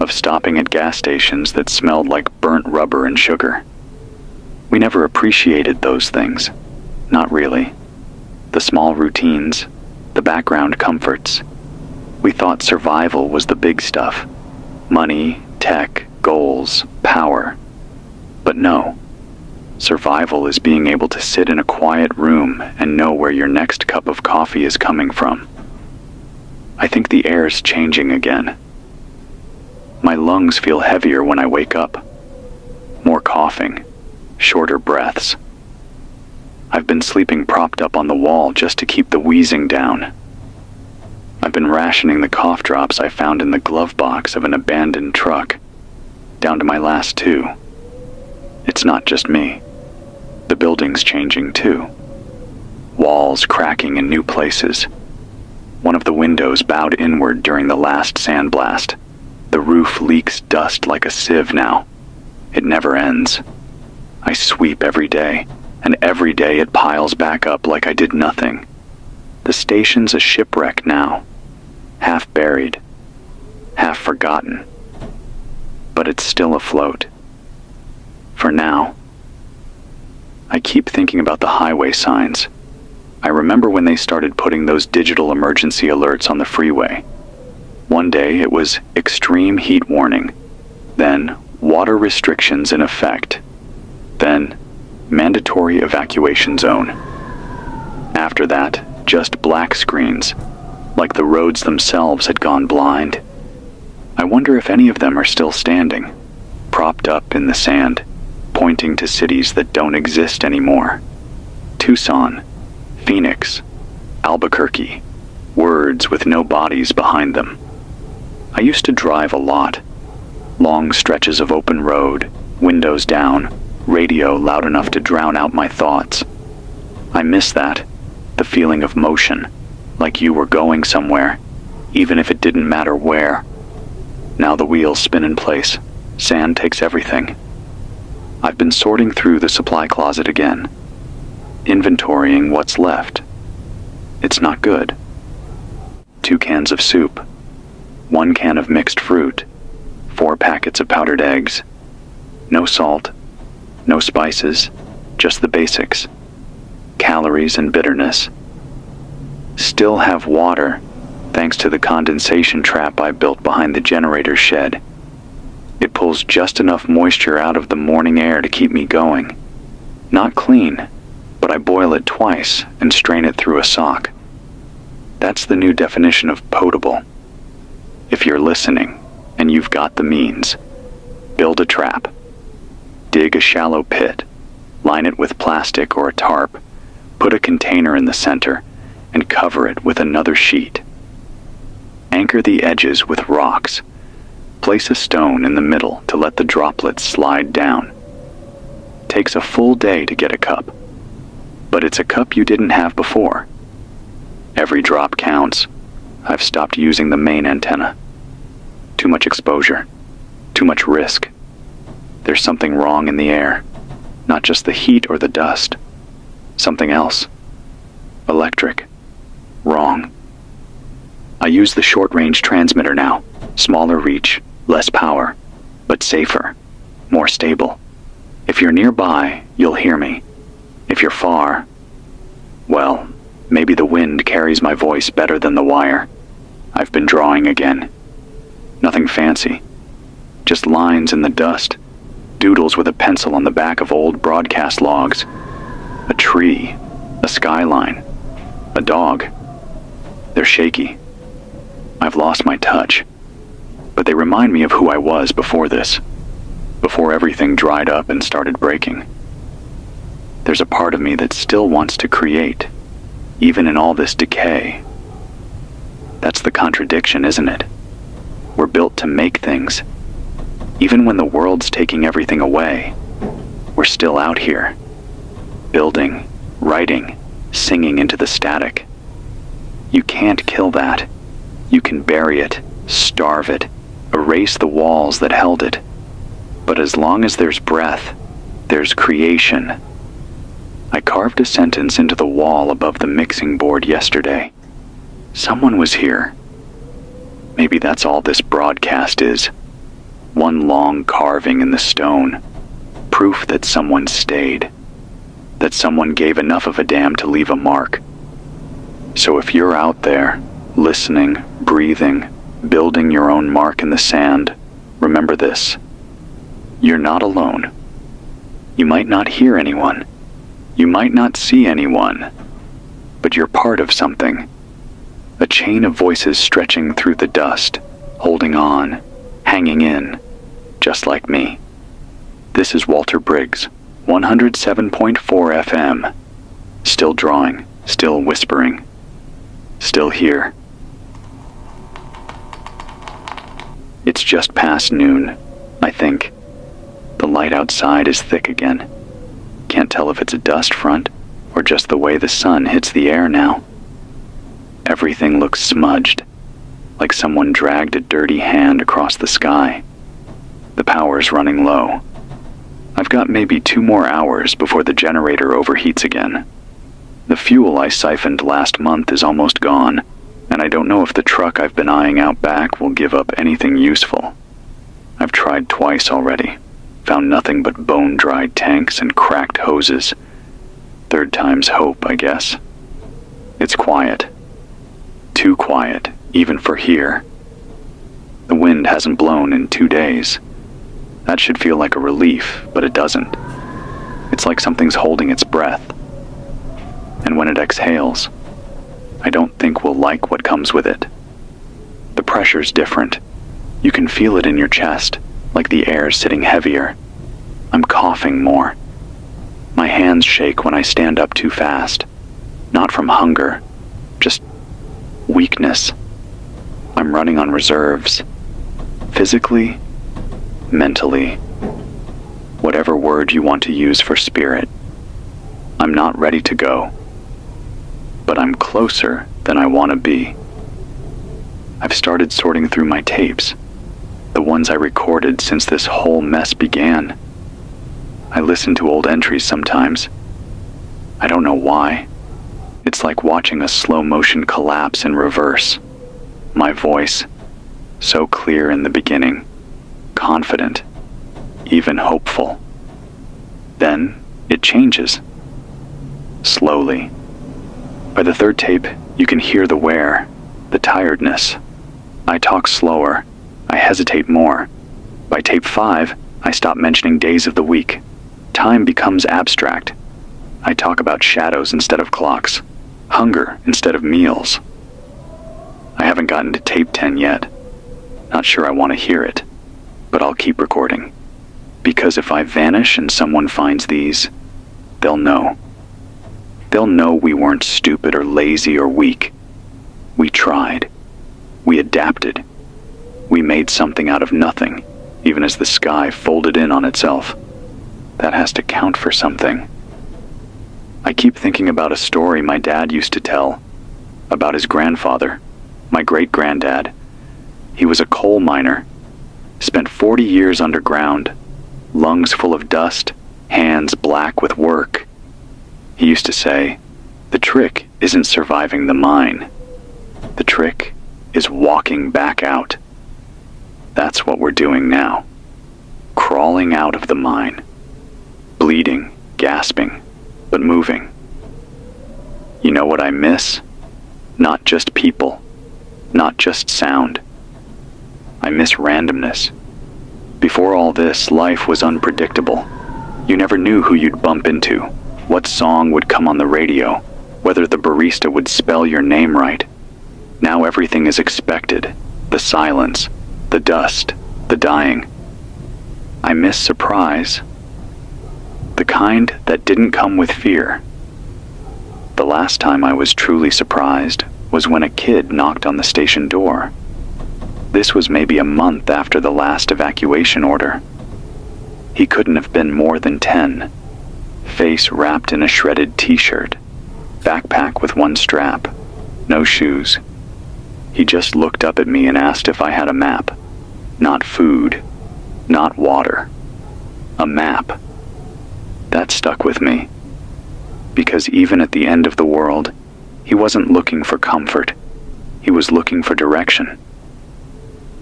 [SPEAKER 1] of stopping at gas stations that smelled like burnt rubber and sugar. We never appreciated those things. Not really. The small routines, the background comforts. We thought survival was the big stuff. Money, tech, goals, power. But no. Survival is being able to sit in a quiet room and know where your next cup of coffee is coming from. I think the air's changing again. My lungs feel heavier when I wake up. More coughing, shorter breaths. I've been sleeping propped up on the wall just to keep the wheezing down. I've been rationing the cough drops I found in the glove box of an abandoned truck, down to my last 2. It's not just me. The building's changing too. Walls cracking in new places. One of the windows bowed inward during the last sandblast. The roof leaks dust like a sieve now. It never ends. I sweep every day, and every day it piles back up like I did nothing. The station's a shipwreck now. Half buried. Half forgotten. But it's still afloat. For now. I keep thinking about the highway signs. I remember when they started putting those digital emergency alerts on the freeway. One day it was extreme heat warning. Then water restrictions in effect. Then mandatory evacuation zone. After that, just black screens, like the roads themselves had gone blind. I wonder if any of them are still standing, propped up in the sand, pointing to cities that don't exist anymore. Tucson, Phoenix, Albuquerque, words with no bodies behind them. I used to drive a lot. Long stretches of open road, windows down, radio loud enough to drown out my thoughts. I miss that, the feeling of motion, like you were going somewhere, even if it didn't matter where. Now the wheels spin in place. Sand takes everything. I've been sorting through the supply closet again, inventorying what's left. It's not good. 2 cans of soup, 1 can of mixed fruit, 4 packets of powdered eggs. No salt, no spices, just the basics. Calories and bitterness. Still have water, thanks to the condensation trap I built behind the generator shed. It pulls just enough moisture out of the morning air to keep me going. Not clean, but I boil it twice and strain it through a sock. That's the new definition of potable. If you're listening, and you've got the means, build a trap. Dig a shallow pit, line it with plastic or a tarp, put a container in the center, and cover it with another sheet. Anchor the edges with rocks. Place a stone in the middle to let the droplets slide down. Takes a full day to get a cup. but it's a cup you didn't have before. Every drop counts. I've stopped using the main antenna. Too much exposure. Too much risk. There's something wrong in the air. Not just the heat or the dust. Something else. Electric. Wrong. I use the short-range transmitter now. Smaller reach, less power, but safer, more stable. If you're nearby, you'll hear me. If you're far, well, maybe the wind carries my voice better than the wire. I've been drawing again. Nothing fancy. Just lines in the dust. Doodles with a pencil on the back of old broadcast logs. A tree. A skyline. A dog. They're shaky. I've lost my touch. But they remind me of who I was before this. Before everything dried up and started breaking. There's a part of me that still wants to create, even in all this decay. That's the contradiction, isn't it? We're built to make things. Even when the world's taking everything away, we're still out here. Building, writing, singing into the static. You can't kill that. You can bury it, starve it, erase the walls that held it. But as long as there's breath, there's creation. I carved a sentence into the wall above the mixing board yesterday. Someone was here. Maybe that's all this broadcast is. One long carving in the stone. Proof that someone stayed. That someone gave enough of a damn to leave a mark. So if you're out there, listening, breathing, building your own mark in the sand, remember this. You're not alone. You might not hear anyone. You might not see anyone. But you're part of something. A chain of voices stretching through the dust, holding on, hanging in, just like me. This is Walter Briggs, 107.4 FM. Still drawing, still whispering, still here. It's just past noon, I think. The light outside is thick again. Can't tell if it's a dust front or just the way the sun hits the air now. Everything looks smudged, like someone dragged a dirty hand across the sky. The power's running low. I've got maybe 2 more hours before the generator overheats again. The fuel I siphoned last month is almost gone, and I don't know if the truck I've been eyeing out back will give up anything useful. I've tried twice already. Found nothing but bone-dried tanks and cracked hoses. Third time's hope, I guess. It's quiet. Too quiet, even for here. The wind hasn't blown in 2 days. That should feel like a relief, but it doesn't. It's like something's holding its breath. And when it exhales, I don't think we'll like what comes with it. The pressure's different. You can feel it in your chest, like the air's sitting heavier. I'm coughing more. My hands shake when I stand up too fast. Not from hunger, just weakness. I'm running on reserves. Physically, mentally, whatever word you want to use for spirit. I'm not ready to go. But I'm closer than I want to be. I've started sorting through my tapes, the ones I recorded since this whole mess began. I listen to old entries sometimes. I don't know why. It's like watching a slow-motion collapse in reverse. My voice, so clear in the beginning, confident, even hopeful. Then it changes. Slowly. By the third tape, you can hear the wear, the tiredness. I talk slower. I hesitate more. By tape 5, I stop mentioning days of the week. Time becomes abstract. I talk about shadows instead of clocks, hunger instead of meals. I haven't gotten to tape 10 yet. Not sure I want to hear it, but I'll keep recording. Because if I vanish and someone finds these, they'll know. They'll know we weren't stupid or lazy or weak. We tried. We adapted. We made something out of nothing, even as the sky folded in on itself. That has to count for something. I keep thinking about a story my dad used to tell, about his grandfather, my great-granddad. He was a coal miner, spent 40 years underground, lungs full of dust, hands black with work. He used to say, "The trick isn't surviving the mine. The trick is walking back out." That's what we're doing now. Crawling out of the mine. Bleeding, gasping, but moving. You know what I miss? Not just people, not just sound. I miss randomness. Before all this, life was unpredictable. You never knew who you'd bump into, what song would come on the radio, whether the barista would spell your name right. Now everything is expected. The silence, the dust, the dying. I miss surprise. The kind that didn't come with fear. The last time I was truly surprised was when a kid knocked on the station door. This was maybe a month after the last evacuation order. He couldn't have been more than 10. Face wrapped in a shredded t-shirt, backpack with one strap, no shoes. He just looked up at me and asked if I had a map. Not food, not water. A map. That stuck with me. Because even at the end of the world, he wasn't looking for comfort. He was looking for direction.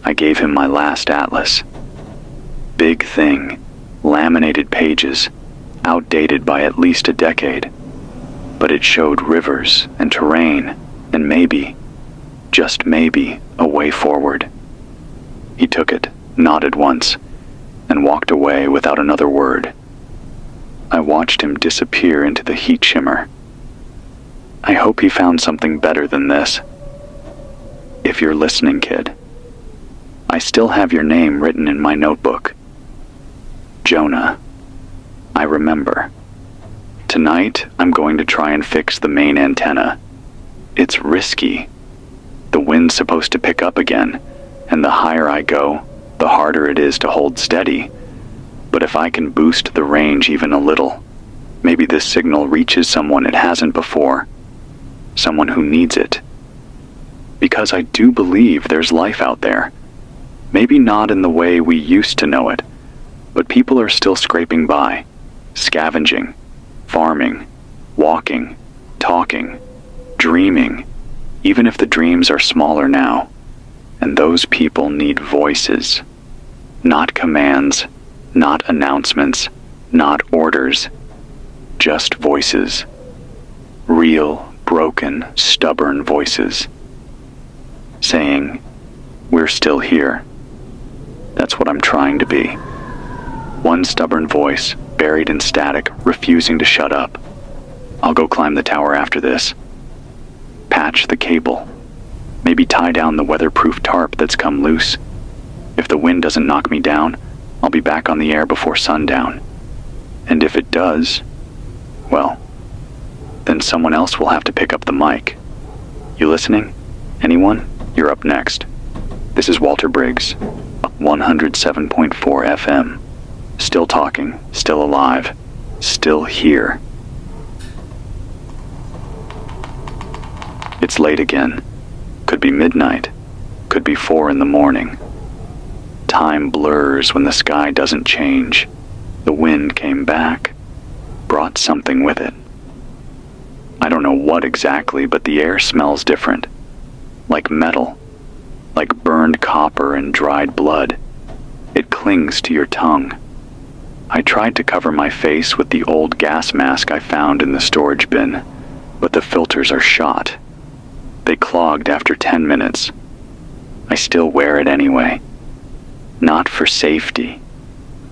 [SPEAKER 1] I gave him my last atlas. Big thing, laminated pages, outdated by at least a decade. But it showed rivers and terrain and maybe, just maybe, a way forward. He took it, nodded once, and walked away without another word. I watched him disappear into the heat shimmer. I hope he found something better than this. If you're listening, kid, I still have your name written in my notebook. Jonah. I remember. Tonight, I'm going to try and fix the main antenna. It's risky. The wind's supposed to pick up again, and the higher I go, the harder it is to hold steady. But if I can boost the range even a little, maybe this signal reaches someone it hasn't before, someone who needs it. Because I do believe there's life out there. Maybe not in the way we used to know it, but people are still scraping by, scavenging, farming, walking, talking, dreaming, even if the dreams are smaller now. And those people need voices, not commands, not announcements, not orders, just voices. Real, broken, stubborn voices. Saying, "We're still here." That's what I'm trying to be. One stubborn voice, buried in static, refusing to shut up. I'll go climb the tower after this. Patch the cable. Maybe tie down the weatherproof tarp that's come loose. If the wind doesn't knock me down, I'll be back on the air before sundown. And if it does, well, then someone else will have to pick up the mic. You listening? Anyone? You're up next. This is Walter Briggs, 107.4 FM. Still talking, still alive, still here. It's late again. Could be midnight. Could be 4 in the morning. Time blurs when the sky doesn't change. The wind came back, brought something with it. I don't know what exactly, but the air smells different. Like metal. Like burned copper and dried blood. It clings to your tongue. I tried to cover my face with the old gas mask I found in the storage bin, but the filters are shot. They clogged after 10 minutes. I still wear it anyway. Not for safety,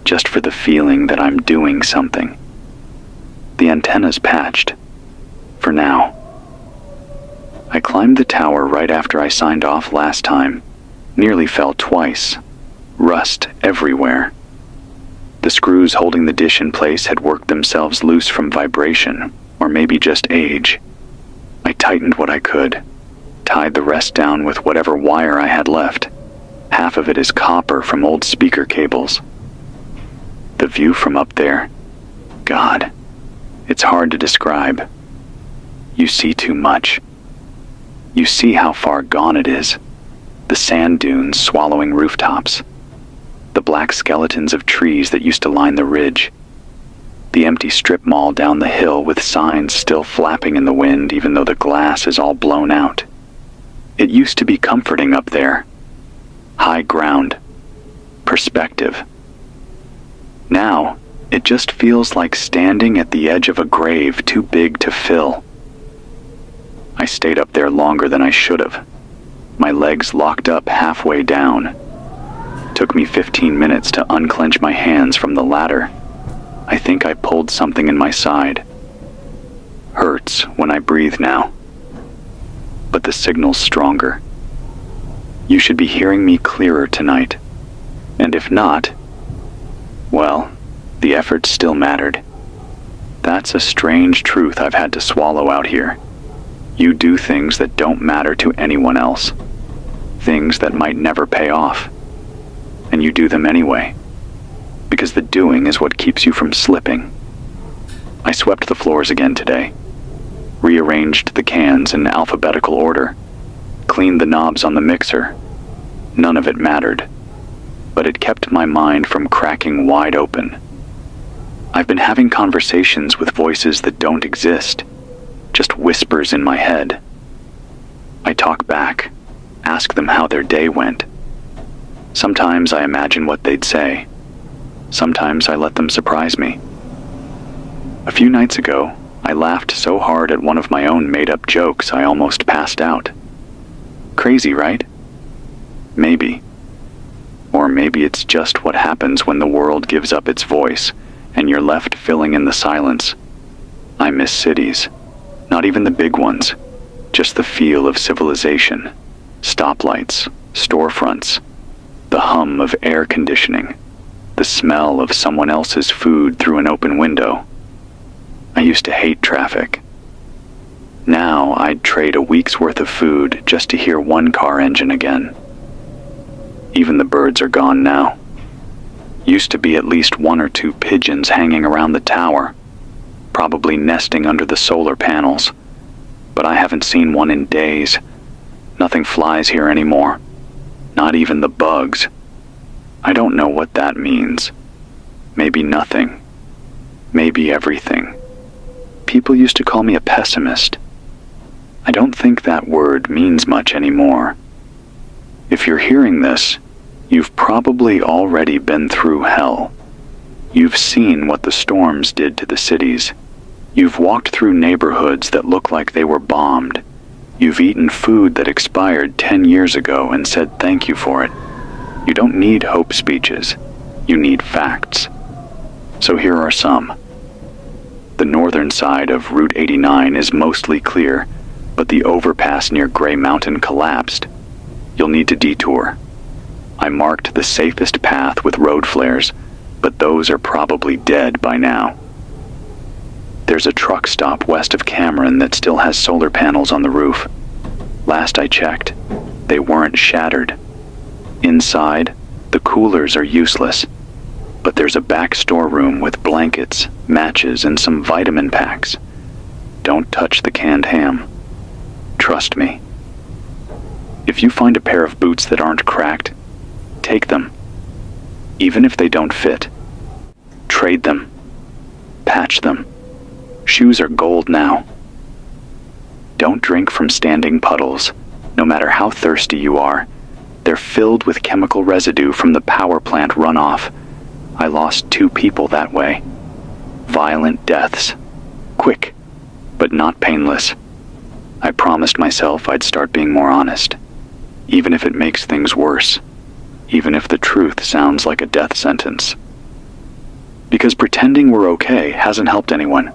[SPEAKER 1] just for the feeling that I'm doing something. The antenna's patched. For now. I climbed the tower right after I signed off last time. Nearly fell twice. Rust everywhere. The screws holding the dish in place had worked themselves loose from vibration, or maybe just age. I tightened what I could, tied the rest down with whatever wire I had left. Half of it is copper from old speaker cables. The view from up there, God, It's hard to describe. You see too much. You see how far gone it is. The sand dunes swallowing rooftops. The black skeletons of trees that used to line the ridge. The empty strip mall down the hill with signs still flapping in the wind even though the glass is all blown out. It used to be comforting up there. High ground. Perspective. Now, it just feels like standing at the edge of a grave too big to fill. I stayed up there longer than I should have. My legs locked up halfway down. Took me 15 minutes to unclench my hands from the ladder. I think I pulled something in my side. Hurts when I breathe now. But the signal's stronger. You should be hearing me clearer tonight. And if not, well, the effort still mattered. That's a strange truth I've had to swallow out here. You do things that don't matter to anyone else. Things that might never pay off. And you do them anyway. Because the doing is what keeps you from slipping. I swept the floors again today. Rearranged the cans in alphabetical order. Cleaned the knobs on the mixer. None of it mattered. But it kept my mind from cracking wide open. I've been having conversations with voices that don't exist. Just whispers in my head. I talk back, ask them how their day went. Sometimes I imagine what they'd say. Sometimes I let them surprise me. A few nights ago, I laughed so hard at one of my own made-up jokes I almost passed out. Crazy, right? Maybe. Or maybe it's just what happens when the world gives up its voice and you're left filling in the silence. I miss cities. Not even the big ones. Just the feel of civilization. Stoplights, storefronts, the hum of air conditioning, the smell of someone else's food through an open window. I used to hate traffic. Now I'd trade a week's worth of food just to hear one car engine again. Even the birds are gone now. Used to be at least 1 or 2 pigeons hanging around the tower, probably nesting under the solar panels, but I haven't seen one in days. Nothing flies here anymore, not even the bugs. I don't know what that means. Maybe nothing. Maybe everything. People used to call me a pessimist. I don't think that word means much anymore. If you're hearing this, you've probably already been through hell. You've seen what the storms did to the cities. You've walked through neighborhoods that look like they were bombed. You've eaten food that expired 10 years ago and said thank you for it. You don't need hope speeches. You need facts. So here are some. The northern side of Route 89 is mostly clear, but the overpass near Gray Mountain collapsed. You'll need to detour. I marked the safest path with road flares, but those are probably dead by now. There's a truck stop west of Cameron that still has solar panels on the roof. Last I checked, they weren't shattered. Inside, the coolers are useless, but there's a back storeroom with blankets, matches, and some vitamin packs. Don't touch the canned ham. Trust me. If you find a pair of boots that aren't cracked, take them. Even if they don't fit. Trade them. Patch them. Shoes are gold now. Don't drink from standing puddles, no matter how thirsty you are. They're filled with chemical residue from the power plant runoff. I lost 2 people that way. Violent deaths. Quick, but not painless. I promised myself I'd start being more honest, even if it makes things worse, even if the truth sounds like a death sentence. Because pretending we're okay hasn't helped anyone.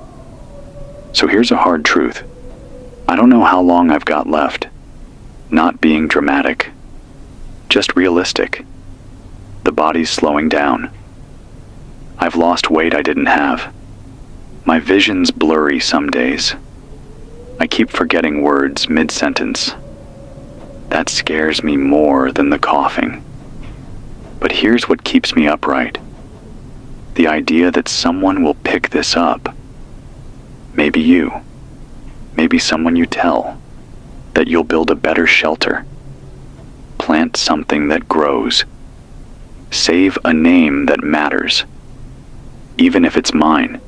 [SPEAKER 1] So here's a hard truth. I don't know how long I've got left. Not being dramatic. Just realistic. The body's slowing down. I've lost weight I didn't have. My vision's blurry some days. I keep forgetting words mid-sentence. That scares me more than the coughing. But here's what keeps me upright. The idea that someone will pick this up. maybe you, maybe someone you tell, that you'll build a better shelter, plant something that grows, save a name that matters, even if it's mine.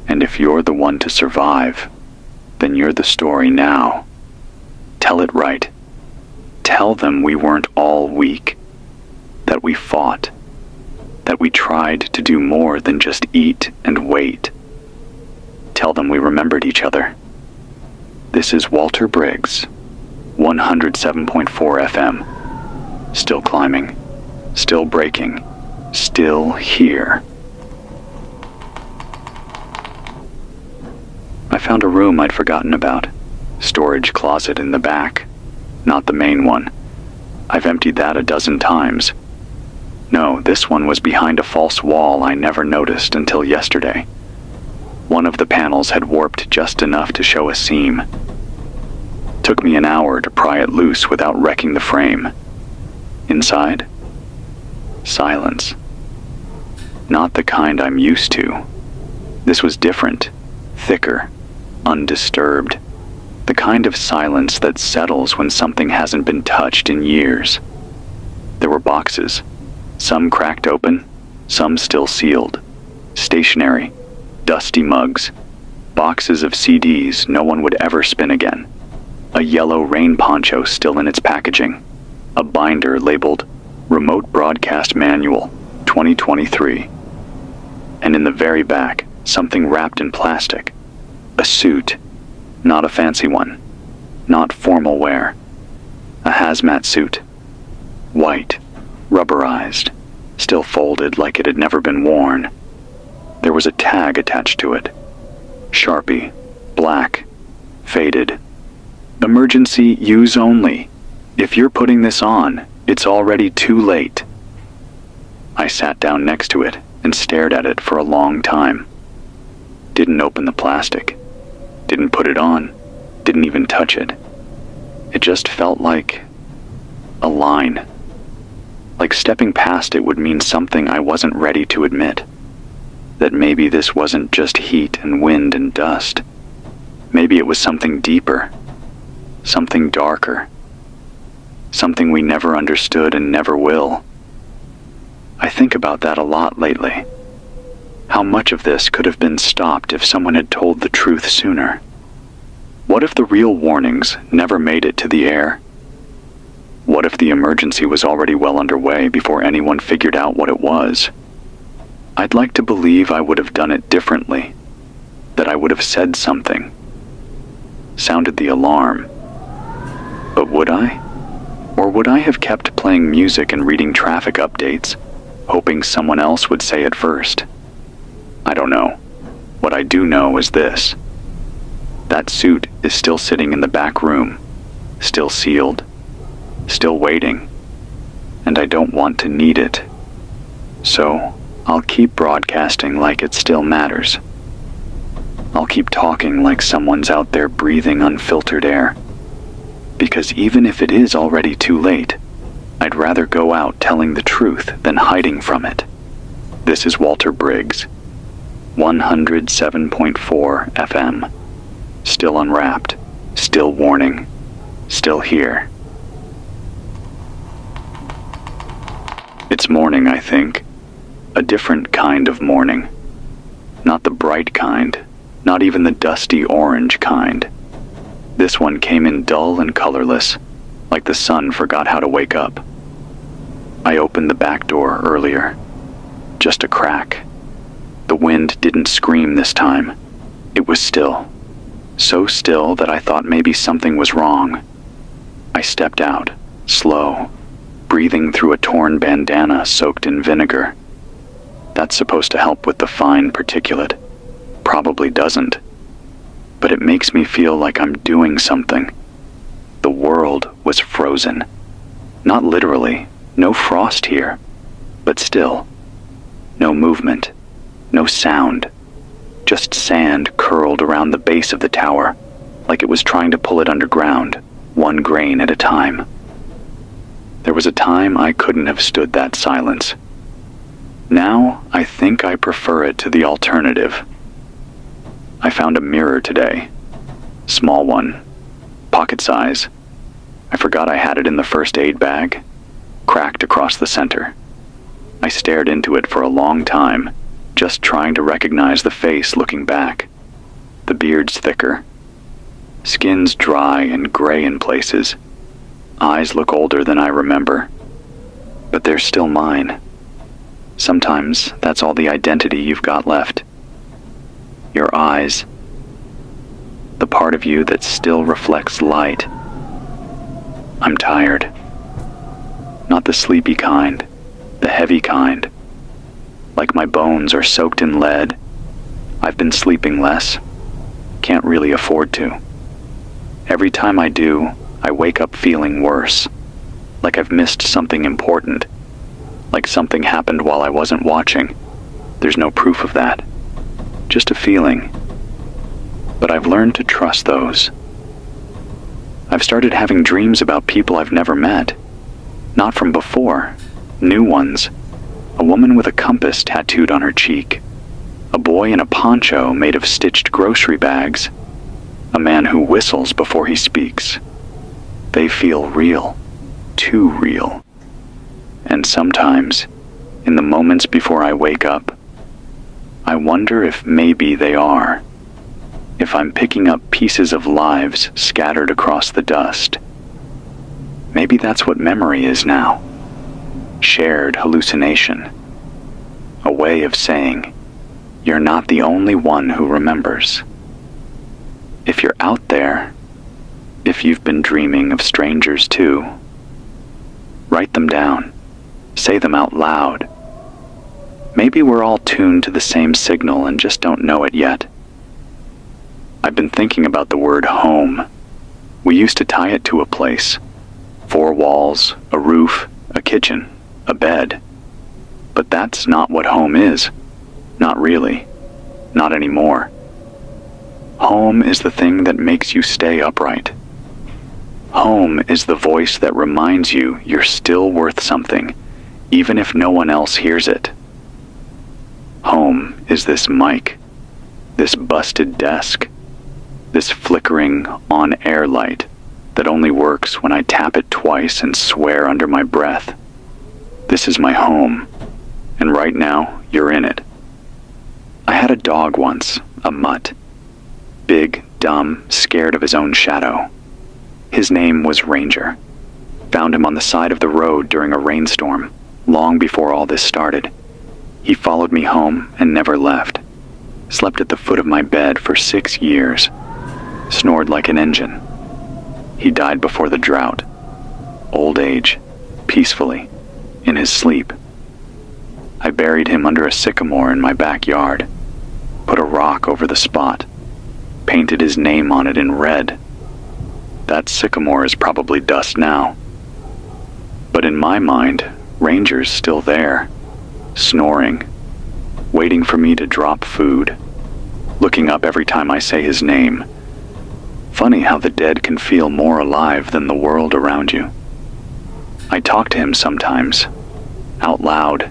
[SPEAKER 1] And if you're the one to survive, then you're the story now. Tell it right. Tell them we weren't all weak, that we fought, that we tried to do more than just eat and wait. Tell them we remembered each other. This is Walter Briggs, 107.4 FM. Still climbing, still breaking, still here. I found a room I'd forgotten about. Storage closet in the back, not the main one. I've emptied that a dozen times. No, this one was behind a false wall I never noticed until yesterday. One of the panels had warped just enough to show a seam. Took me an hour to pry it loose without wrecking the frame. Inside, silence. Not the kind I'm used to. This was different, thicker, undisturbed. The kind of silence that settles when something hasn't been touched in years. There were boxes, some cracked open, some still sealed. Stationery, dusty mugs, boxes of CDs no one would ever spin again. A yellow rain poncho still in its packaging. A binder labeled Remote Broadcast Manual, 2023. And in the very back, something wrapped in plastic. A suit. Not a fancy one. Not formal wear. A hazmat suit. White. Rubberized. Still folded like it had never been worn. There was a tag attached to it. Sharpie. Black. Faded. Emergency use only. If you're putting this on, it's already too late. I sat down next to it and stared at it for a long time. Didn't open the plastic. Didn't put it on. Didn't even touch it. It just felt like a line. Like stepping past it would mean something I wasn't ready to admit. That maybe this wasn't just heat and wind and dust. Maybe it was something deeper. Something darker. Something we never understood and never will. I think about that a lot lately. How much of this could have been stopped if someone had told the truth sooner? What if the real warnings never made it to the air? What if the emergency was already well underway before anyone figured out what it was? I'd like to believe I would have done it differently. That I would have said something. Sounded the alarm. But would I? Or would I have kept playing music and reading traffic updates, hoping someone else would say it first? I don't know. What I do know is this. That suit is still sitting in the back room, still sealed, still waiting, and I don't want to need it. So, I'll keep broadcasting like it still matters. I'll keep talking like someone's out there breathing unfiltered air. Because even if it is already too late, I'd rather go out telling the truth than hiding from it. This is Walter Briggs, 107.4 FM. Still unwrapped, still warning, still here. It's morning, I think. A different kind of morning. Not the bright kind, not even the dusty orange kind. This one came in dull and colorless, like the sun forgot how to wake up. I opened the back door earlier. Just a crack. The wind didn't scream this time. It was still. So still that I thought maybe something was wrong. I stepped out, slow, breathing through a torn bandana soaked in vinegar. That's supposed to help with the fine particulate. Probably doesn't. But it makes me feel like I'm doing something. The world was frozen. Not literally, no frost here, but still. No movement, no sound. Just sand curled around the base of the tower, like it was trying to pull it underground, one grain at a time. There was a time I couldn't have stood that silence. Now I think I prefer it to the alternative. I found a mirror today. Small one. Pocket size. I forgot I had it in the first aid bag. Cracked across the center. I stared into it for a long time, just trying to recognize the face looking back. The beard's thicker. Skin's dry and gray in places. Eyes look older than I remember. But they're still mine. Sometimes that's all the identity you've got left. Your eyes. The part of you that still reflects light. I'm tired. Not the sleepy kind, the heavy kind. Like my bones are soaked in lead. I've been sleeping less. Can't really afford to. Every time I do, I wake up feeling worse. Like I've missed something important. Like something happened while I wasn't watching. There's no proof of that. Just a feeling. But I've learned to trust those. I've started having dreams about people I've never met. Not from before. New ones. A woman with a compass tattooed on her cheek. A boy in a poncho made of stitched grocery bags. A man who whistles before he speaks. They feel real. Too real. And sometimes, in the moments before I wake up, I wonder if maybe they are. If I'm picking up pieces of lives scattered across the dust. Maybe that's what memory is now. Shared hallucination. A way of saying, you're not the only one who remembers. If you're out there, if you've been dreaming of strangers too, write them down. Say them out loud. Maybe we're all tuned to the same signal and just don't know it yet. I've been thinking about the word home. We used to tie it to a place. 4 walls, a roof, a kitchen, a bed. But that's not what home is. Not really. Not anymore. Home is the thing that makes you stay upright. Home is the voice that reminds you you're still worth something, even if no one else hears it. Home is this mic, this busted desk, this flickering on-air light that only works when I tap it twice and swear under my breath. This is my home, and right now you're in it. I had a dog once, a mutt. Big, dumb, scared of his own shadow. His name was Ranger. Found him on the side of the road during a rainstorm, long before all this started. He followed me home and never left. Slept at the foot of my bed for 6 years. Snored like an engine. He died before the drought. Old age, peacefully, in his sleep. I buried him under a sycamore in my backyard. Put a rock over the spot. Painted his name on it in red. That sycamore is probably dust now. But in my mind, Ranger's still there, snoring, waiting for me to drop food, looking up every time I say his name. Funny how the dead can feel more alive than the world around you. I talk to him sometimes, out loud,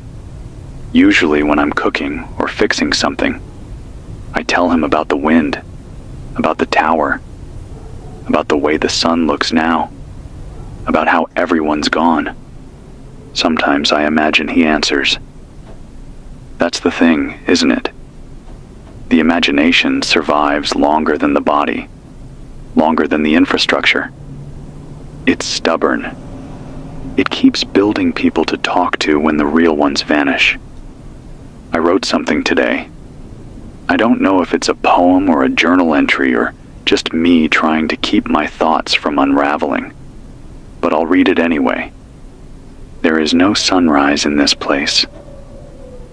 [SPEAKER 1] usually when I'm cooking or fixing something. I tell him about the wind, about the tower, about the way the sun looks now, about how everyone's gone. Sometimes I imagine he answers. That's the thing, isn't it? The imagination survives longer than the body, longer than the infrastructure. It's stubborn. It keeps building people to talk to when the real ones vanish. I wrote something today. I don't know if it's a poem or a journal entry or just me trying to keep my thoughts from unraveling, but I'll read it anyway. There is no sunrise in this place,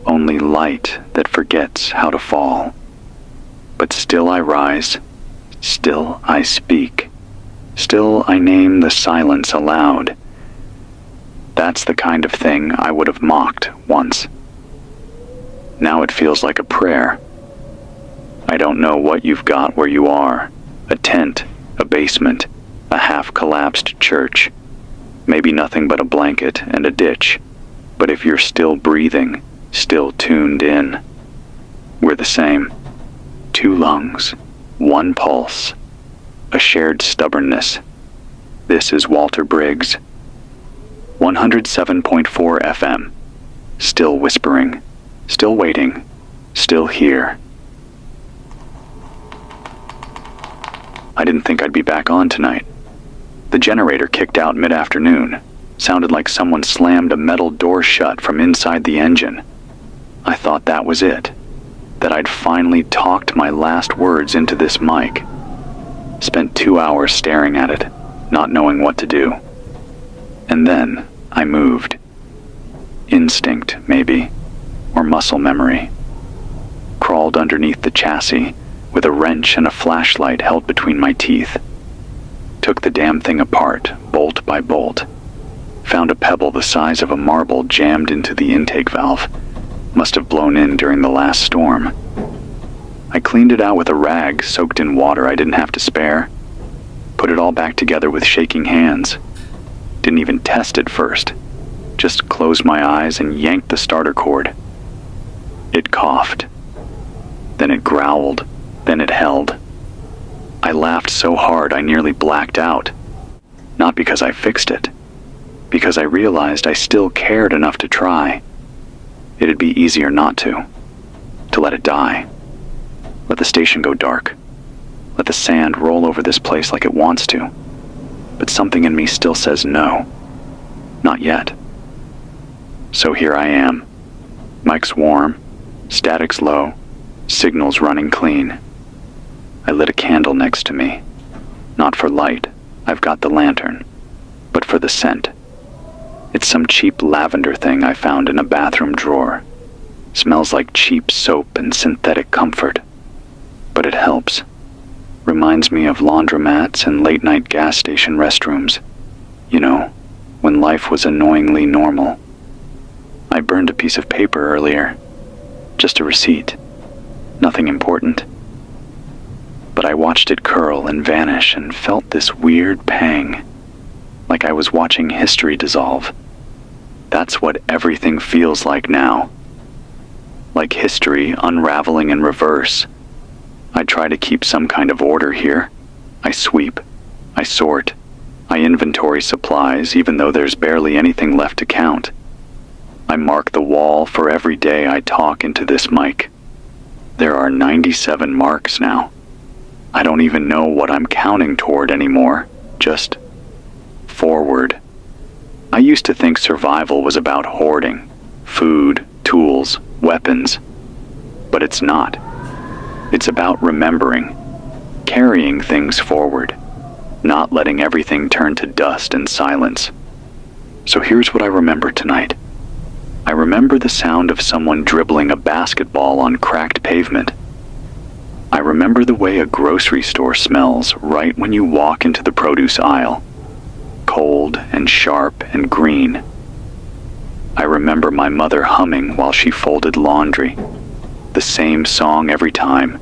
[SPEAKER 1] only light that forgets how to fall. But still I rise, still I speak, still I name the silence aloud. That's the kind of thing I would have mocked once. Now it feels like a prayer. I don't know what you've got where you are. A tent, a basement, a half-collapsed church. Maybe nothing but a blanket and a ditch. But if you're still breathing, still tuned in, we're the same. 2 lungs, 1 pulse, a shared stubbornness. This is Walter Briggs. 107.4 FM. Still whispering, still waiting, still here. I didn't think I'd be back on tonight. The generator kicked out mid-afternoon. Sounded like someone slammed a metal door shut from inside the engine. I thought that was it. That I'd finally talked my last words into this mic. Spent 2 hours staring at it, not knowing what to do. And then I moved. Instinct, maybe, or muscle memory. Crawled underneath the chassis with a wrench and a flashlight held between my teeth. Took the damn thing apart, bolt by bolt. Found a pebble the size of a marble jammed into the intake valve. Must have blown in during the last storm. I cleaned it out with a rag soaked in water I didn't have to spare. Put it all back together with shaking hands. Didn't even test it first. Just closed my eyes and yanked the starter cord. It coughed. Then it growled. Then it held. I laughed so hard I nearly blacked out. Not because I fixed it. Because I realized I still cared enough to try. It'd be easier not to. To let it die. Let the station go dark. Let the sand roll over this place like it wants to. But something in me still says no. Not yet. So here I am. Mic's warm, static's low, signal's running clean. I lit a candle next to me. Not for light, I've got the lantern, but for the scent. It's some cheap lavender thing I found in a bathroom drawer. Smells like cheap soap and synthetic comfort. But it helps. Reminds me of laundromats and late-night gas station restrooms. You know, when life was annoyingly normal. I burned a piece of paper earlier. Just a receipt. Nothing important. But I watched it curl and vanish and felt this weird pang. Like I was watching history dissolve. That's what everything feels like now. Like history unraveling in reverse. I try to keep some kind of order here. I sweep. I sort. I inventory supplies even though there's barely anything left to count. I mark the wall for every day I talk into this mic. There are 97 marks now. I don't even know what I'm counting toward anymore. Just forward. I used to think survival was about hoarding. Food, tools, weapons. But it's not. It's about remembering. Carrying things forward. Not letting everything turn to dust and silence. So here's what I remember tonight. I remember the sound of someone dribbling a basketball on cracked pavement. I remember the way a grocery store smells right when you walk into the produce aisle. Cold and sharp and green. I remember my mother humming while she folded laundry. The same song every time.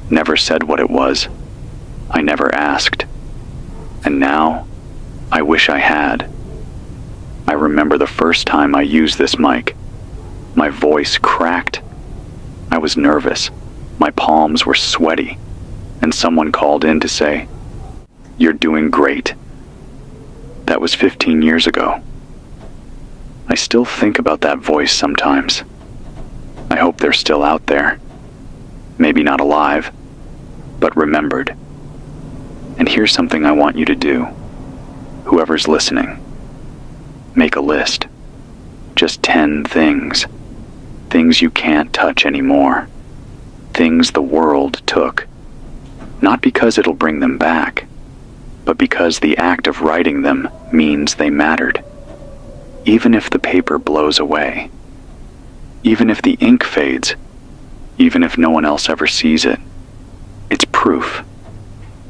[SPEAKER 1] Never said what it was. I never asked. And now, I wish I had. I remember the first time I used this mic. My voice cracked. I was nervous. My palms were sweaty. And someone called in to say, "You're doing great." That was 15 years ago. I still think about that voice sometimes. I hope they're still out there. Maybe not alive, but remembered. And here's something I want you to do. Whoever's listening. Make a list. Just 10 things. Things you can't touch anymore. Things the world took. Not because it'll bring them back, but because the act of writing them means they mattered. Even if the paper blows away. Even if the ink fades. Even if no one else ever sees it. It's proof.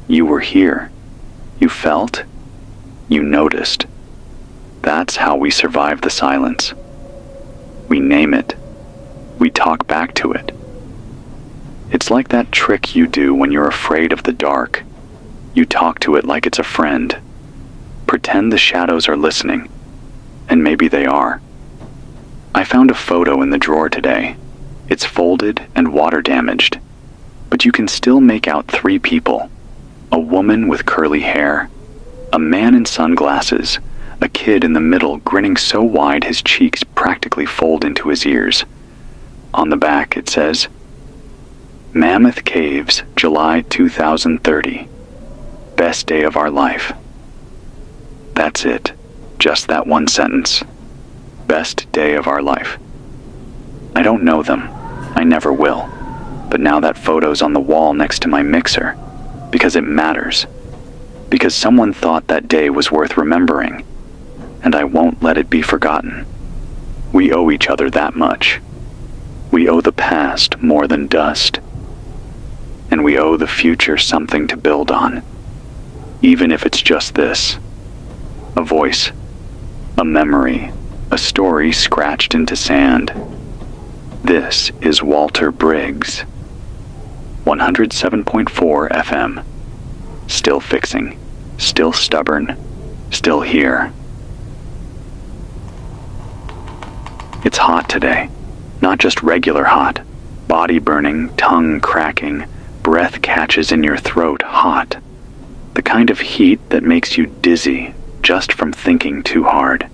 [SPEAKER 1] You were here. You felt. You noticed. That's how we survive the silence. We name it. We talk back to it. It's like that trick you do when you're afraid of the dark. You talk to it like it's a friend. Pretend the shadows are listening. And maybe they are. I found a photo in the drawer today. It's folded and water damaged. But but you can still make out three people: a woman with curly hair, a man in sunglasses, a kid in the middle grinning so wide his cheeks practically fold into his ears. On the back it says, Mammoth Caves, July 2030. Best day of our life. That's it. Just that one sentence. Best day of our life. I don't know them. I never will. But now that photo's on the wall next to my mixer, because it matters. Because someone thought that day was worth remembering, and I won't let it be forgotten. We owe each other that much. We owe the past more than dust. And we owe the future something to build on. Even if it's just this. A voice. A memory. A story scratched into sand. This is Walter Briggs. 107.4 FM. Still fixing. Still stubborn. Still here. It's hot today. Not just regular hot. Body burning, tongue cracking, breath catches in your throat hot. The kind of heat that makes you dizzy just from thinking too hard.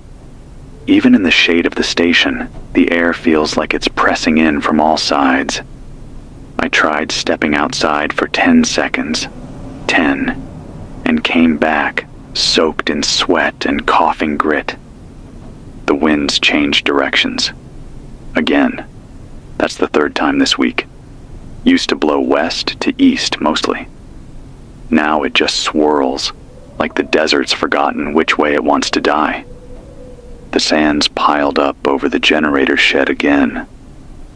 [SPEAKER 1] Even in the shade of the station, the air feels like it's pressing in from all sides. I tried stepping outside for 10 seconds. 10. And came back, soaked in sweat and coughing grit. The winds changed directions. Again. That's the third time this week. Used to blow west to east mostly. Now it just swirls, like the desert's forgotten which way it wants to die. The sand's piled up over the generator shed again.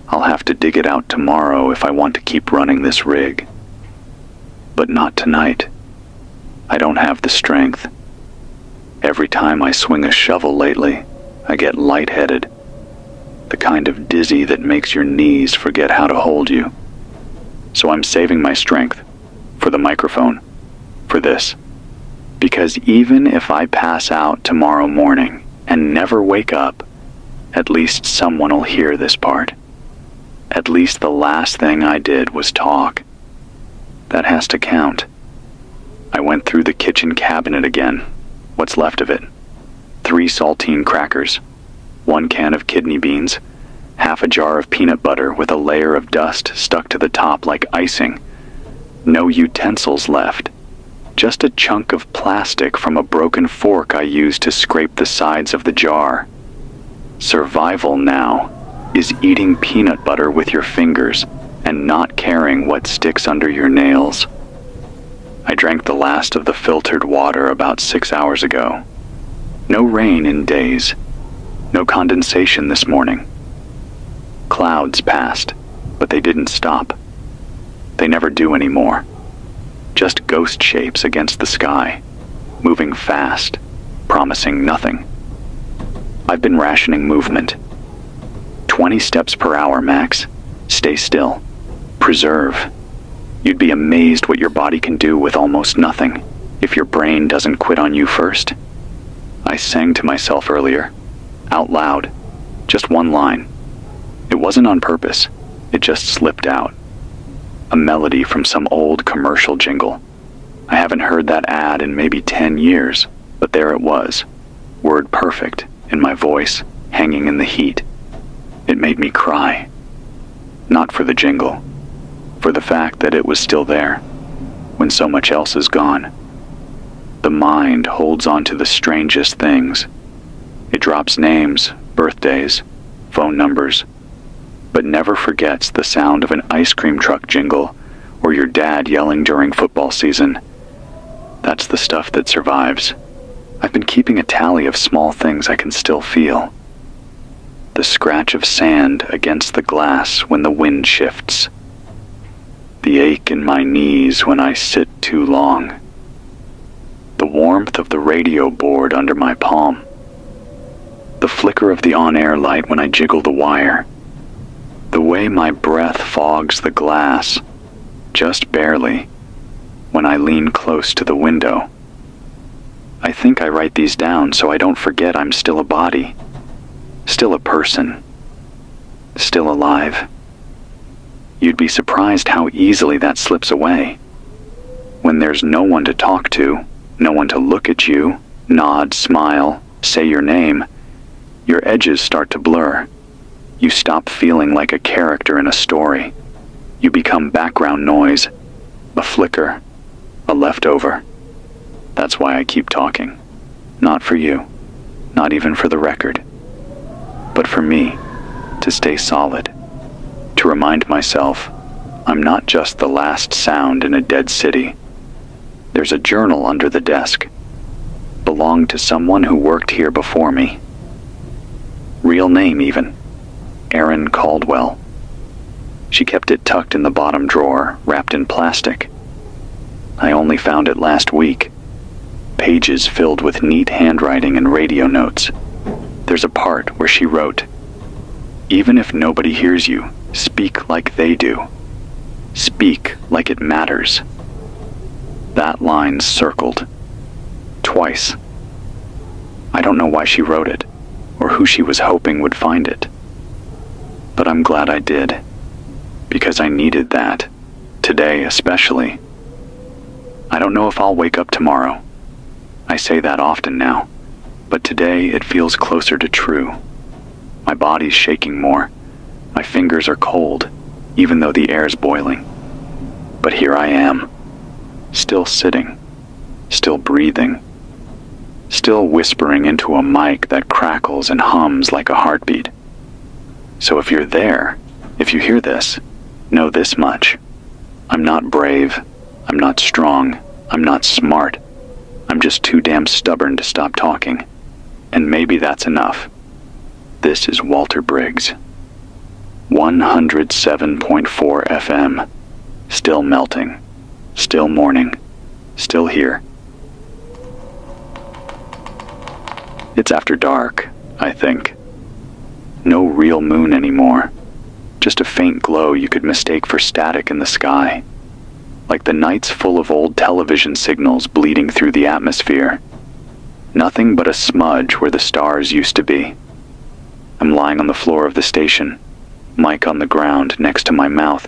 [SPEAKER 1] I'll have to dig it out tomorrow if I want to keep running this rig. But not tonight. I don't have the strength. Every time I swing a shovel lately, I get lightheaded. The kind of dizzy that makes your knees forget how to hold you. So I'm saving my strength. For the microphone. For this. Because even if I pass out tomorrow morning and never wake up, at least someone will hear this part. At least the last thing I did was talk. That has to count. I went through the kitchen cabinet again. What's left of it? 3 saltine crackers. 1 can of kidney beans. Half a jar of peanut butter with a layer of dust stuck to the top like icing. No utensils left. Just a chunk of plastic from a broken fork I used to scrape the sides of the jar. Survival now is eating peanut butter with your fingers and not caring what sticks under your nails. I drank the last of the filtered water about 6 hours ago. No rain in days. No condensation this morning. Clouds passed, but they didn't stop. They never do anymore. Just ghost shapes against the sky, moving fast, promising nothing. I've been rationing movement. 20 steps per hour max. Stay still. Preserve. You'd be amazed what your body can do with almost nothing, if your brain doesn't quit on you first. I sang to myself earlier, out loud, just one line. It wasn't on purpose, it just slipped out. A melody from some old commercial jingle. I haven't heard that ad in maybe 10 years, but there it was, word perfect, in my voice, hanging in the heat. It made me cry. Not for the jingle, for the fact that it was still there, when so much else is gone. The mind holds on to the strangest things. It drops names, birthdays, phone numbers, but never forgets the sound of an ice cream truck jingle or your dad yelling during football season. That's the stuff that survives. I've been keeping a tally of small things I can still feel. The scratch of sand against the glass when the wind shifts. The ache in my knees when I sit too long. The warmth of the radio board under my palm. The flicker of the on-air light when I jiggle the wire. The way my breath fogs the glass, just barely, when I lean close to the window. I think I write these down so I don't forget I'm still a body, still a person, still alive. You'd be surprised how easily that slips away. When there's no one to talk to, no one to look at you, nod, smile, say your name, your edges start to blur. You stop feeling like a character in a story. You become background noise, a flicker, a leftover. That's why I keep talking. Not for you, not even for the record, but for me, to stay solid, to remind myself I'm not just the last sound in a dead city. There's a journal under the desk. Belonged to someone who worked here before me. Real name even. Erin Caldwell. She kept it tucked in the bottom drawer, wrapped in plastic. I only found it last week. Pages filled with neat handwriting and radio notes. There's a part where she wrote, "Even if nobody hears you, speak like they do. Speak like it matters." That line circled. Twice. I don't know why she wrote it, or who she was hoping would find it. But I'm glad I did, because I needed that, today especially. I don't know if I'll wake up tomorrow. I say that often now, but today it feels closer to true. My body's shaking more. My fingers are cold, even though the air's boiling. But here I am, still sitting, still breathing, still whispering into a mic that crackles and hums like a heartbeat. So if you're there, if you hear this, know this much. I'm not brave, I'm not strong, I'm not smart. I'm just too damn stubborn to stop talking. And maybe that's enough. This is Walter Briggs. 107.4 FM. Still melting. Still morning. Still here. It's after dark, I think. No real moon anymore. Just a faint glow you could mistake for static in the sky. Like the nights full of old television signals bleeding through the atmosphere. Nothing but a smudge where the stars used to be. I'm lying on the floor of the station, mic on the ground next to my mouth.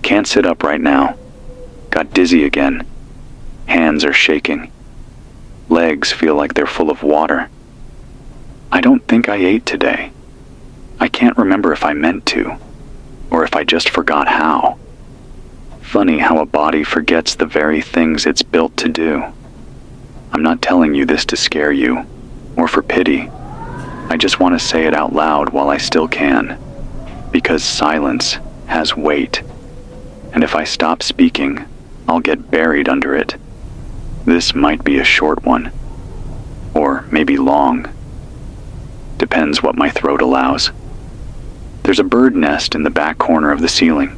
[SPEAKER 1] Can't sit up right now. Got dizzy again. Hands are shaking. Legs feel like they're full of water. I don't think I ate today. I can't remember if I meant to, or if I just forgot how. Funny how a body forgets the very things it's built to do. I'm not telling you this to scare you, or for pity. I just want to say it out loud while I still can, because silence has weight, and if I stop speaking, I'll get buried under it. This might be a short one, or maybe long. Depends what my throat allows. There's a bird nest in the back corner of the ceiling.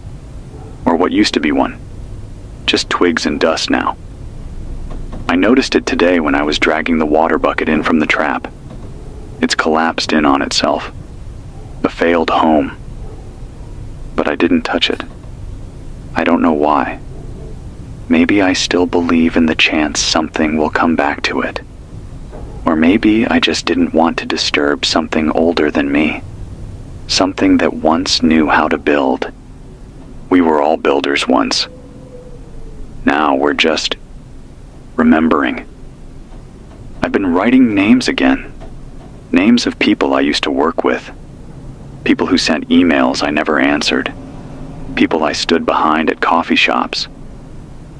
[SPEAKER 1] Or what used to be one. Just twigs and dust now. I noticed it today when I was dragging the water bucket in from the trap. It's collapsed in on itself. A failed home. But I didn't touch it. I don't know why. Maybe I still believe in the chance something will come back to it. Or maybe I just didn't want to disturb something older than me. Something that once knew how to build. We were all builders once. Now we're just remembering. I've been writing names again. Names of people I used to work with. People who sent emails I never answered. People I stood behind at coffee shops.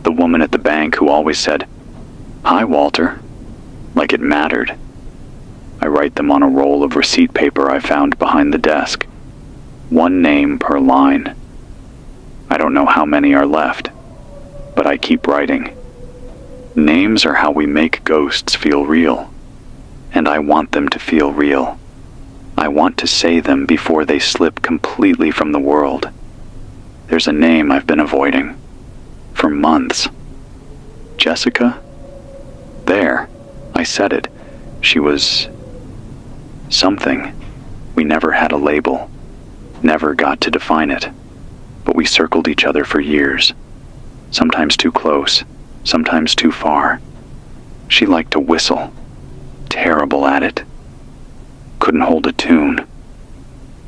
[SPEAKER 1] The woman at the bank who always said, "Hi, Walter," like it mattered. I write them on a roll of receipt paper I found behind the desk. One name per line. I don't know how many are left, but I keep writing. Names are how we make ghosts feel real, and I want them to feel real. I want to say them before they slip completely from the world. There's a name I've been avoiding for months. Jessica? There, I said it. She was something. We never had a label, never got to define it. But we circled each other for years, sometimes too close, sometimes too far. She liked to whistle, terrible at it. Couldn't hold a tune.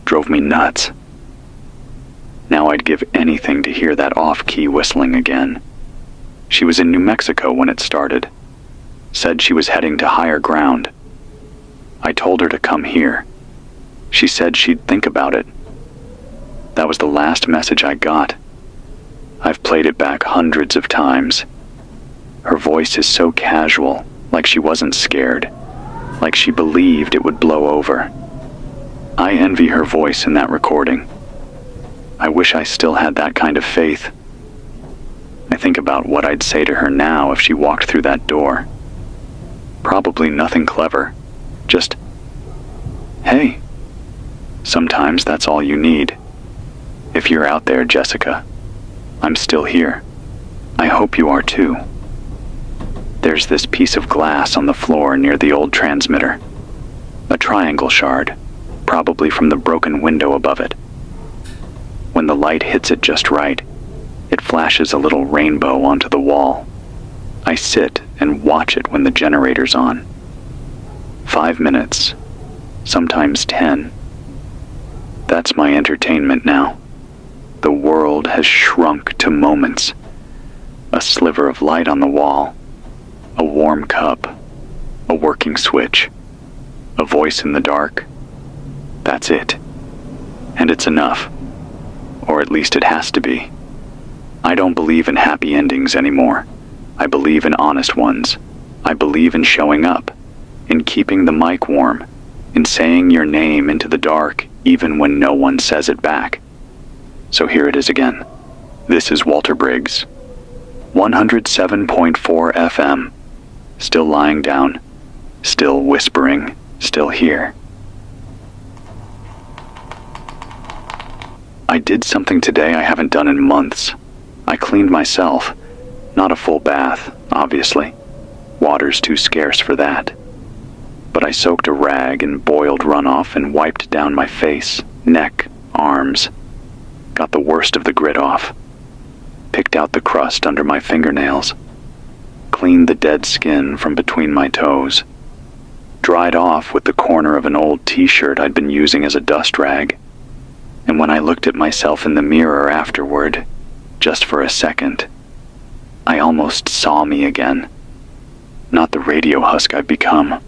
[SPEAKER 1] Drove me nuts. Now I'd give anything to hear that off-key whistling again. She was in New Mexico when it started. Said she was heading to higher ground. I told her to come here. She said she'd think about it. That was the last message I got. I've played it back hundreds of times. Her voice is so casual, like she wasn't scared, like she believed it would blow over. I envy her voice in that recording. I wish I still had that kind of faith. I think about what I'd say to her now if she walked through that door. Probably nothing clever, just, hey. Sometimes that's all you need. If you're out there, Jessica, I'm still here. I hope you are too. There's this piece of glass on the floor near the old transmitter. A triangle shard, probably from the broken window above it. When the light hits it just right, it flashes a little rainbow onto the wall. I sit and watch it when the generator's on. 5 minutes, sometimes 10. That's my entertainment now. The world has shrunk to moments. A sliver of light on the wall, a warm cup, a working switch, a voice in the dark. That's it. And it's enough. Or at least it has to be. I don't believe in happy endings anymore. I believe in honest ones. I believe in showing up, in keeping the mic warm, in saying your name into the dark even when no one says it back. So here it is again. This is Walter Briggs. 107.4 FM. Still lying down. Still whispering. Still here. I did something today I haven't done in months. I cleaned myself. Not a full bath, obviously. Water's too scarce for that. But I soaked a rag in boiled runoff and wiped down my face, neck, arms. Got the worst of the grit off. Picked out the crust under my fingernails. Cleaned the dead skin from between my toes. Dried off with the corner of an old t-shirt I'd been using as a dust rag. And when I looked at myself in the mirror afterward, just for a second, I almost saw me again. Not the radio husk I've become.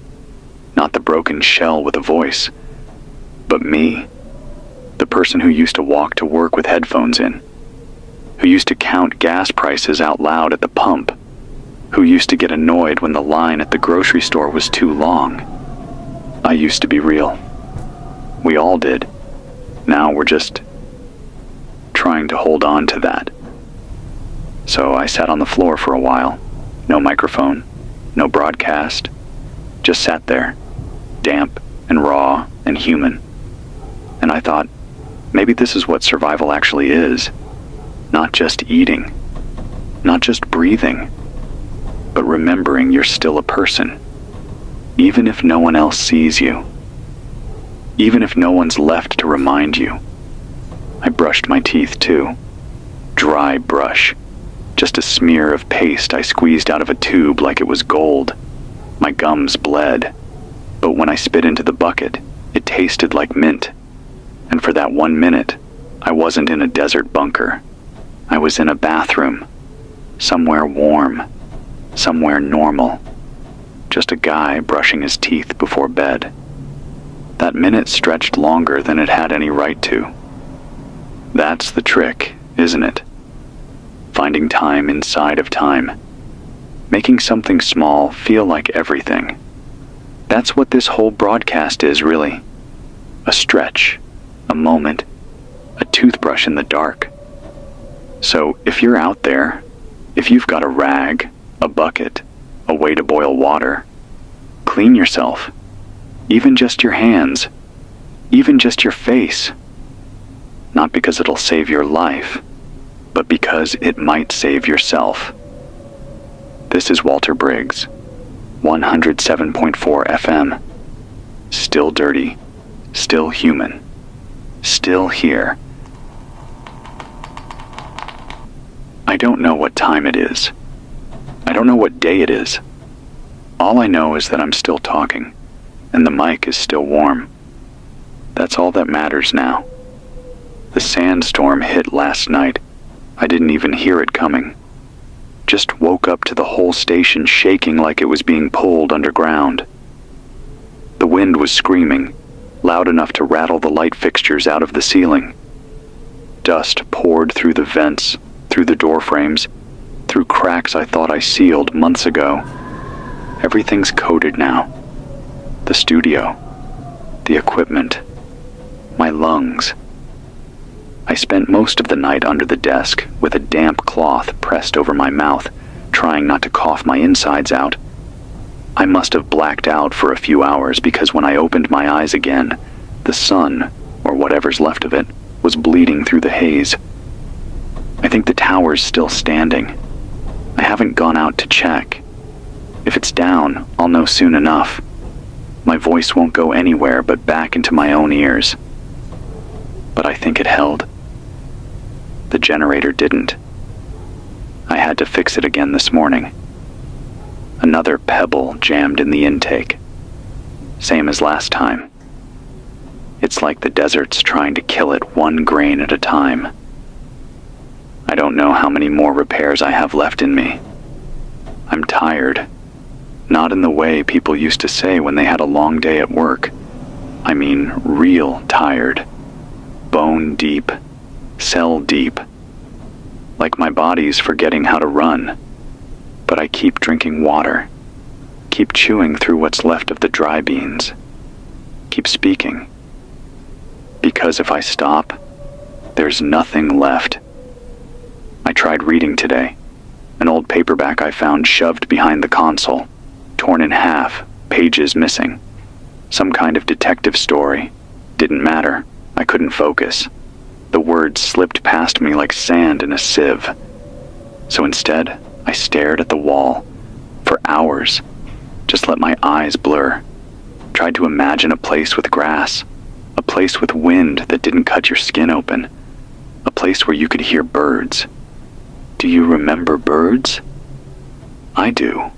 [SPEAKER 1] Not the broken shell with a voice. But me. The person who used to walk to work with headphones in. Who used to count gas prices out loud at the pump. Who used to get annoyed when the line at the grocery store was too long. I used to be real. We all did. Now we're just trying to hold on to that. So I sat on the floor for a while. No microphone, no broadcast. Just sat there, damp and raw and human. And I thought, maybe this is what survival actually is. Not just eating, not just breathing, but remembering you're still a person, even if no one else sees you. Even if no one's left to remind you. I brushed my teeth too. Dry brush. Just a smear of paste I squeezed out of a tube like it was gold. My gums bled. But when I spit into the bucket, it tasted like mint. And for that 1 minute, I wasn't in a desert bunker. I was in a bathroom. Somewhere warm. Somewhere normal. Just a guy brushing his teeth before bed. That minute stretched longer than it had any right to. That's the trick, isn't it? Finding time inside of time. Making something small feel like everything. That's what this whole broadcast is, really. A stretch, a moment, a toothbrush in the dark. So if you're out there, if you've got a rag, a bucket, a way to boil water, clean yourself. Even just your hands, even just your face. Not because it'll save your life, but because it might save yourself. This is Walter Briggs, 107.4 FM. Still dirty, still human, still here. I don't know what time it is. I don't know what day it is. All I know is that I'm still talking. And the mic is still warm. That's all that matters now. The sandstorm hit last night. I didn't even hear it coming. Just woke up to the whole station shaking like it was being pulled underground. The wind was screaming, loud enough to rattle the light fixtures out of the ceiling. Dust poured through the vents, through the door frames, through cracks I thought I sealed months ago. Everything's coated now. The studio, the equipment, my lungs. I spent most of the night under the desk with a damp cloth pressed over my mouth, trying not to cough my insides out. I must have blacked out for a few hours because when I opened my eyes again, the sun, or whatever's left of it, was bleeding through the haze. I think the tower's still standing. I haven't gone out to check. If it's down, I'll know soon enough. My voice won't go anywhere but back into my own ears. But I think it held. The generator didn't. I had to fix it again this morning. Another pebble jammed in the intake. Same as last time. It's like the desert's trying to kill it one grain at a time. I don't know how many more repairs I have left in me. I'm tired. Not in the way people used to say when they had a long day at work. I mean real tired. Bone deep. Cell deep. Like my body's forgetting how to run. But I keep drinking water. Keep chewing through what's left of the dry beans. Keep speaking. Because if I stop, there's nothing left. I tried reading today. An old paperback I found shoved behind the console, torn in half, pages missing. Some kind of detective story. Didn't matter. I couldn't focus. The words slipped past me like sand in a sieve. So instead, I stared at the wall for hours. Just let my eyes blur. Tried to imagine a place with grass. A place with wind that didn't cut your skin open. A place where you could hear birds. Do you remember birds? I do.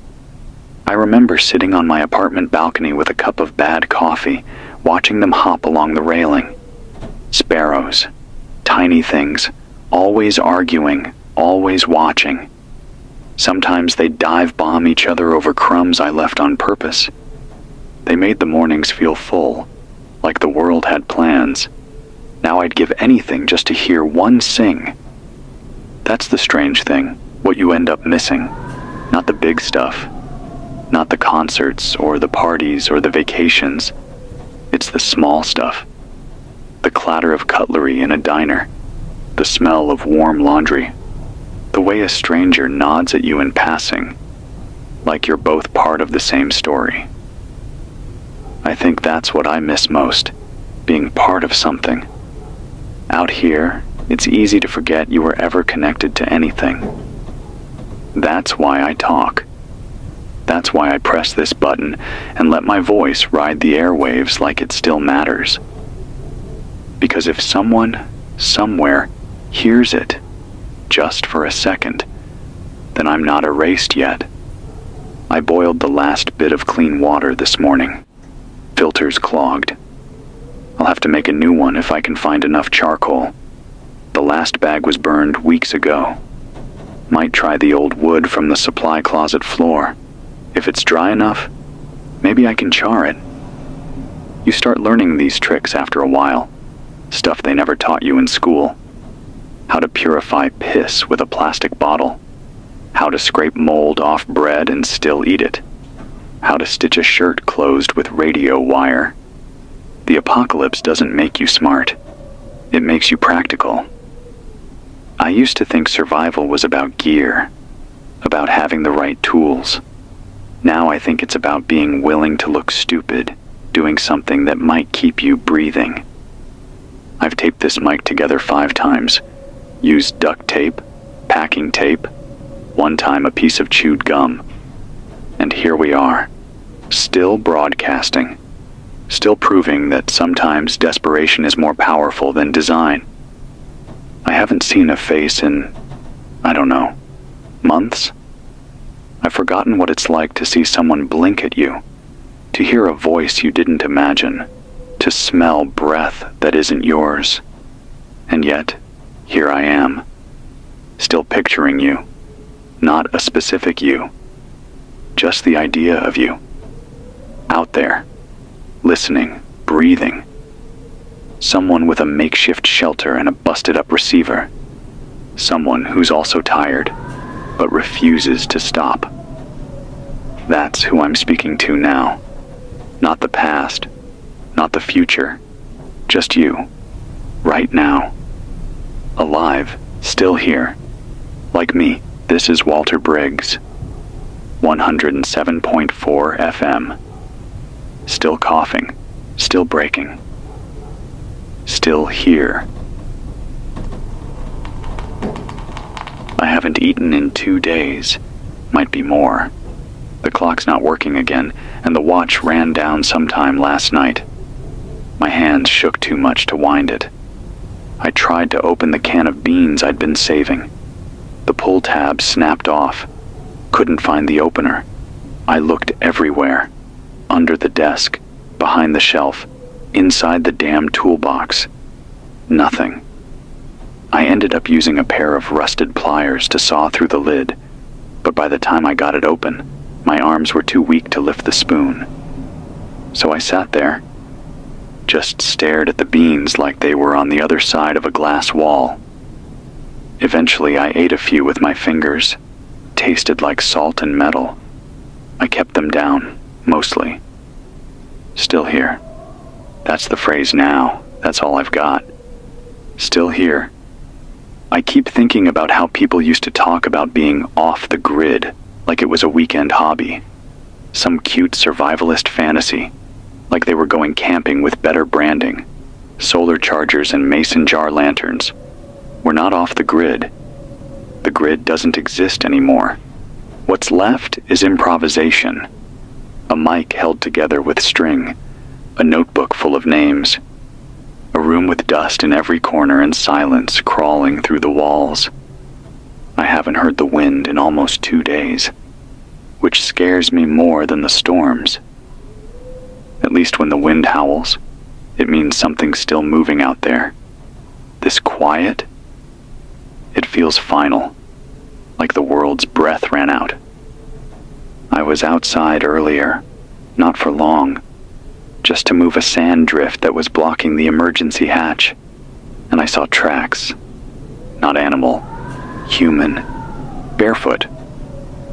[SPEAKER 1] I remember sitting on my apartment balcony with a cup of bad coffee, watching them hop along the railing. Sparrows. Tiny things. Always arguing. Always watching. Sometimes they'd dive bomb each other over crumbs I left on purpose. They made the mornings feel full, like the world had plans. Now I'd give anything just to hear one sing. That's the strange thing, what you end up missing. Not the big stuff. Not the concerts, or the parties, or the vacations. It's the small stuff. The clatter of cutlery in a diner. The smell of warm laundry. The way a stranger nods at you in passing, like you're both part of the same story. I think that's what I miss most, being part of something. Out here, it's easy to forget you were ever connected to anything. That's why I talk. That's why I press this button and let my voice ride the airwaves like it still matters. Because if someone, somewhere, hears it, just for a second, then I'm not erased yet. I boiled the last bit of clean water this morning. Filter's clogged. I'll have to make a new one if I can find enough charcoal. The last bag was burned weeks ago. Might try the old wood from the supply closet floor. If it's dry enough, maybe I can char it. You start learning these tricks after a while. Stuff they never taught you in school. How to purify piss with a plastic bottle. How to scrape mold off bread and still eat it. How to stitch a shirt closed with radio wire. The apocalypse doesn't make you smart. It makes you practical. I used to think survival was about gear, about having the right tools. Now I think it's about being willing to look stupid, doing something that might keep you breathing. I've taped this mic together 5 times. Used duct tape, packing tape, one time a piece of chewed gum. And here we are, still broadcasting, still proving that sometimes desperation is more powerful than design. I haven't seen a face in, I don't know, months? I've forgotten what it's like to see someone blink at you, to hear a voice you didn't imagine, to smell breath that isn't yours. And yet, here I am, still picturing you, not a specific you, just the idea of you, out there, listening, breathing, someone with a makeshift shelter and a busted-up receiver, someone who's also tired, but refuses to stop. That's who I'm speaking to now, not the past, not the future, just you, right now, alive, still here, like me. This is Walter Briggs, 107.4 FM, still coughing, still breaking, still here. I haven't eaten in 2 days, might be more. The clock's not working again, and the watch ran down sometime last night. My hands shook too much to wind it. I tried to open the can of beans I'd been saving. The pull tab snapped off. Couldn't find the opener. I looked everywhere. Under the desk, behind the shelf, inside the damn toolbox. Nothing. I ended up using a pair of rusted pliers to saw through the lid, but by the time I got it open, my arms were too weak to lift the spoon. So I sat there, just stared at the beans like they were on the other side of a glass wall. Eventually I ate a few with my fingers. Tasted like salt and metal. I kept them down, mostly. Still here. That's the phrase now. That's all I've got. Still here. I keep thinking about how people used to talk about being off the grid, like it was a weekend hobby. Some cute survivalist fantasy. Like they were going camping with better branding, solar chargers and mason jar lanterns. We're not off the grid. The grid doesn't exist anymore. What's left is improvisation. A mic held together with string, a notebook full of names, a room with dust in every corner and silence crawling through the walls. I haven't heard the wind in almost 2 days, which scares me more than the storms. At least when the wind howls, it means something's still moving out there. This quiet, it feels final, like the world's breath ran out. I was outside earlier, not for long, just to move a sand drift that was blocking the emergency hatch, and I saw tracks, not animal, human, barefoot,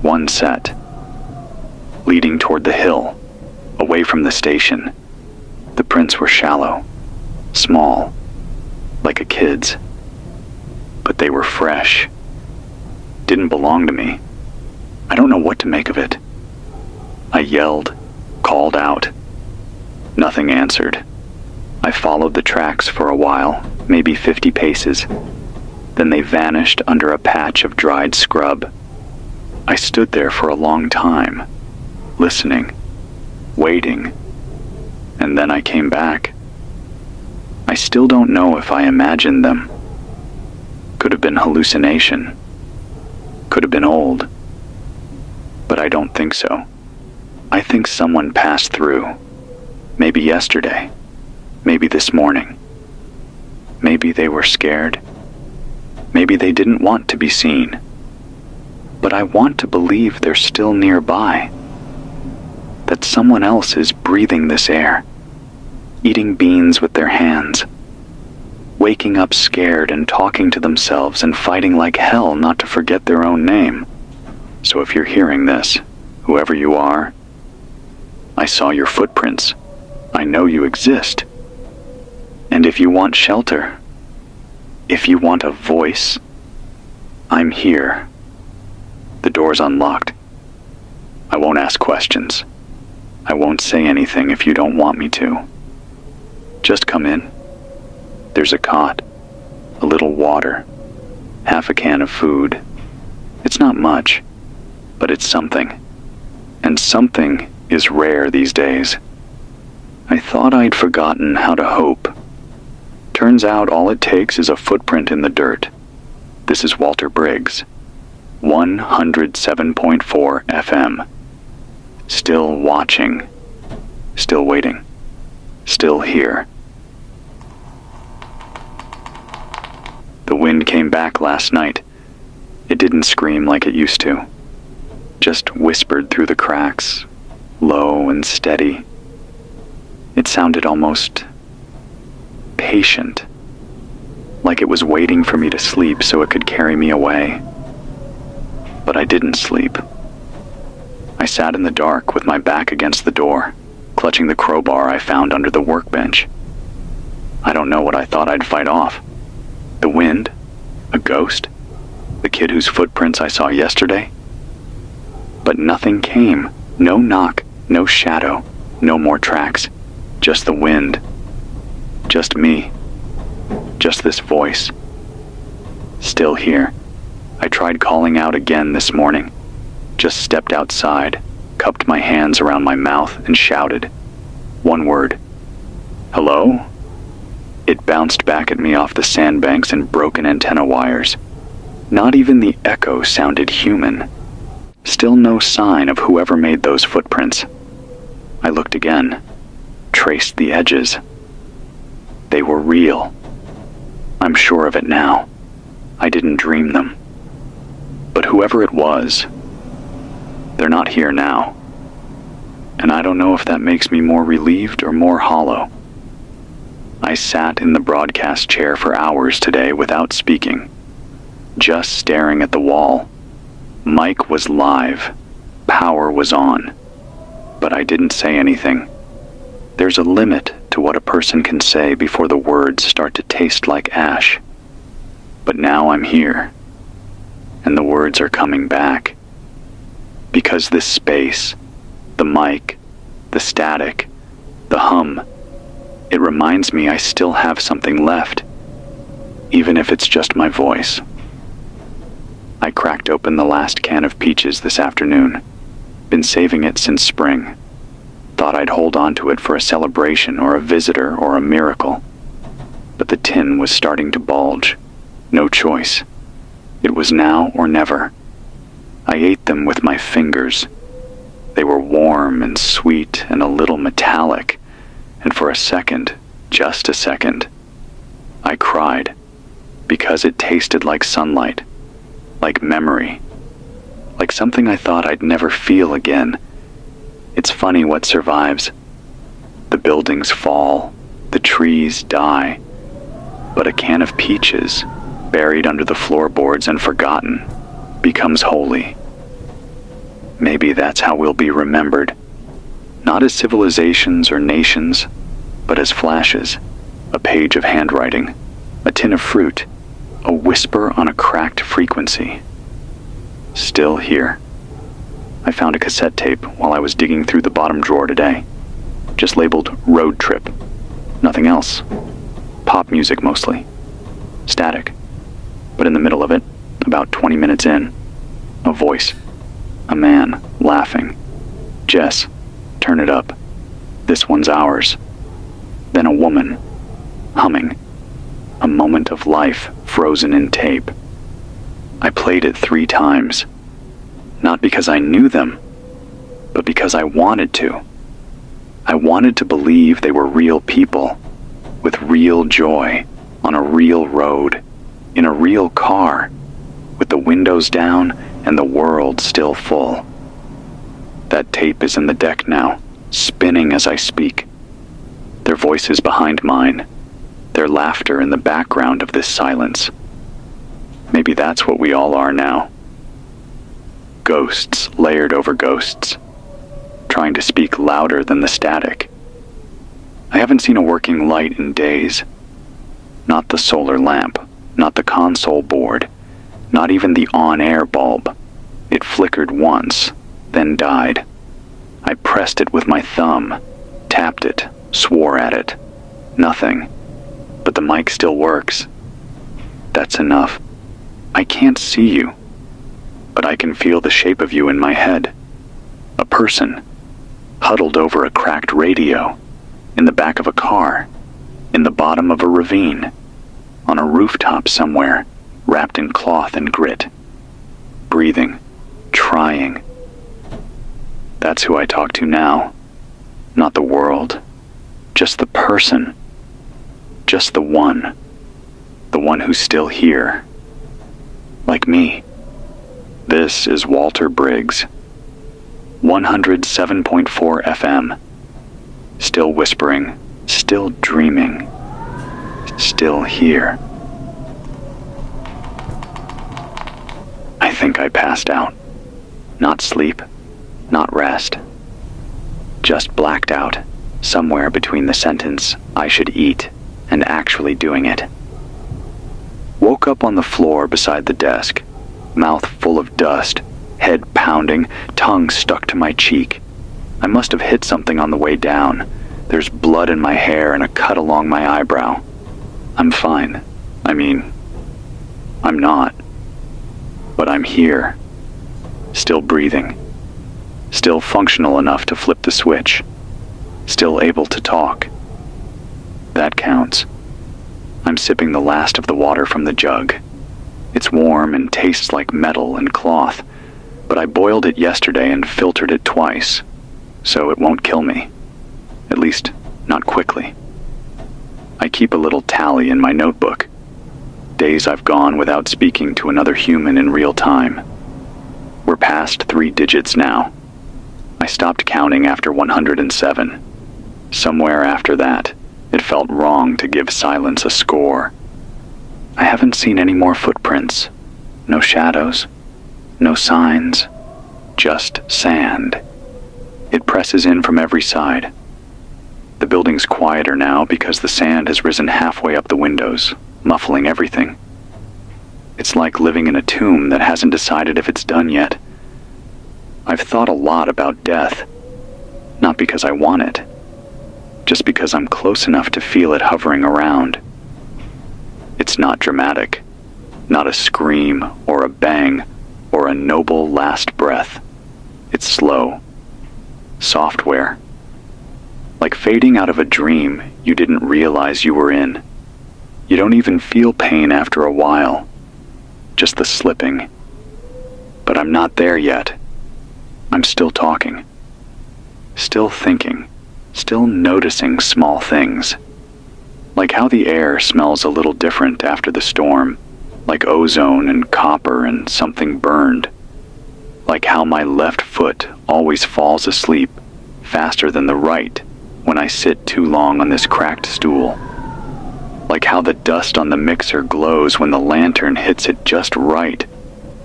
[SPEAKER 1] one set, leading toward the hill, away from the station. The prints were shallow, small, like a kid's, but they were fresh. Didn't belong to me. I don't know what to make of it. I yelled, called out. Nothing answered. I followed the tracks for a while, maybe 50 paces. Then they vanished under a patch of dried scrub. I stood there for a long time, listening, waiting, and then I came back. I still don't know if I imagined them. Could have been hallucination. Could have been old. But I don't think so. I think someone passed through. Maybe yesterday. Maybe this morning. Maybe they were scared. Maybe they didn't want to be seen. But I want to believe they're still nearby. That someone else is breathing this air, eating beans with their hands, waking up scared and talking to themselves and fighting like hell not to forget their own name. So if you're hearing this, whoever you are, I saw your footprints. I know you exist. And if you want shelter, if you want a voice, I'm here. The door's unlocked. I won't ask questions. I won't say anything if you don't want me to. Just come in. There's a cot, a little water, half a can of food. It's not much, but it's something. And something is rare these days. I thought I'd forgotten how to hope. Turns out all it takes is a footprint in the dirt. This is Walter Briggs, 107.4 FM. Still watching, still waiting, still here. came back last night. It didn't scream like it used to. Just whispered through the cracks, low and steady. It sounded almost patient, like it was waiting for me to sleep so it could carry me away. But I didn't sleep. I sat in the dark with my back against the door, clutching the crowbar I found under the workbench. I don't know what I thought I'd fight off. The wind? A ghost? The kid whose footprints I saw yesterday? But nothing came. No knock, no shadow, no more tracks. Just the wind. Just me. Just this voice. Still here. I tried calling out again this morning. Just stepped outside, cupped my hands around my mouth, and shouted. One word. Hello? It bounced back at me off the sandbanks and broken antenna wires. Not even the echo sounded human. Still no sign of whoever made those footprints. I looked again, traced the edges. They were real. I'm sure of it now. I didn't dream them. But whoever it was, they're not here now. And I don't know if that makes me more relieved or more hollow. I sat in the broadcast chair for hours today without speaking, just staring at the wall. Mic was live, power was on, but I didn't say anything. There's a limit to what a person can say before the words start to taste like ash. But now I'm here, and the words are coming back. Because this space, the mic, the static, the hum, it reminds me I still have something left, even if it's just my voice. I cracked open the last can of peaches this afternoon. Been saving it since spring. Thought I'd hold on to it for a celebration or a visitor or a miracle. But the tin was starting to bulge. No choice. It was now or never. I ate them with my fingers. They were warm and sweet and a little metallic. And for a second, just a second, I cried. Because it tasted like sunlight. Like memory. Like something I thought I'd never feel again. It's funny what survives. The buildings fall, the trees die, but a can of peaches, buried under the floorboards and forgotten, becomes holy. Maybe that's how we'll be remembered. Not as civilizations or nations, but as flashes, a page of handwriting, a tin of fruit, a whisper on a cracked frequency. Still here. I found a cassette tape while I was digging through the bottom drawer today. Just labeled Road Trip. Nothing else. Pop music mostly. Static. But in the middle of it, about 20 minutes in, a voice. A man laughing. Jess, turn it up. This one's ours. Then a woman humming. A moment of life frozen in tape. I played it 3 times. Not because I knew them, but because I wanted to. I wanted to believe they were real people, with real joy, on a real road, in a real car, with the windows down and the world still full. That tape is in the deck now, spinning as I speak. Their voices behind mine, their laughter in the background of this silence. Maybe that's what we all are now. Ghosts layered over ghosts, trying to speak louder than the static. I haven't seen a working light in days. Not the solar lamp, not the console board, not even the on-air bulb. It flickered once, then died. I pressed it with my thumb, tapped it, swore at it. Nothing. But the mic still works. That's enough. I can't see you, but I can feel the shape of you in my head. A person, huddled over a cracked radio, in the back of a car, in the bottom of a ravine, on a rooftop somewhere, wrapped in cloth and grit, breathing, trying. That's who I talk to now. Not the world, just the person, just the one who's still here, like me. This is Walter Briggs, 107.4 FM, still whispering, still dreaming, still here. I think I passed out. Not sleep, not rest. Just blacked out, somewhere between the sentence, "I should eat," and actually doing it. Woke up on the floor beside the desk, mouth full of dust, head pounding, tongue stuck to my cheek. I must have hit something on the way down. There's blood in my hair and a cut along my eyebrow. I'm fine. I'm not. But I'm here. Still breathing. Still functional enough to flip the switch. Still able to talk. That counts. I'm sipping the last of the water from the jug. It's warm and tastes like metal and cloth, but I boiled it yesterday and filtered it twice, so it won't kill me. At least, not quickly. I keep a little tally in my notebook. Days I've gone without speaking to another human in real time. We're past 3 digits now. I stopped counting after 107. Somewhere after that, it felt wrong to give silence a score. I haven't seen any more footprints. No shadows. No signs. Just sand. It presses in from every side. The building's quieter now because the sand has risen halfway up the windows, muffling everything. It's like living in a tomb that hasn't decided if it's done yet. I've thought a lot about death. Not because I want it. Just because I'm close enough to feel it hovering around. It's not dramatic. Not a scream or a bang or a noble last breath. It's slow. Software. Like fading out of a dream you didn't realize you were in. You don't even feel pain after a while. Just the slipping. But I'm not there yet. I'm still talking. Still thinking. Still noticing small things. Like how the air smells a little different after the storm. Like ozone and copper and something burned. Like how my left foot always falls asleep faster than the right when I sit too long on this cracked stool. Like how the dust on the mixer glows when the lantern hits it just right,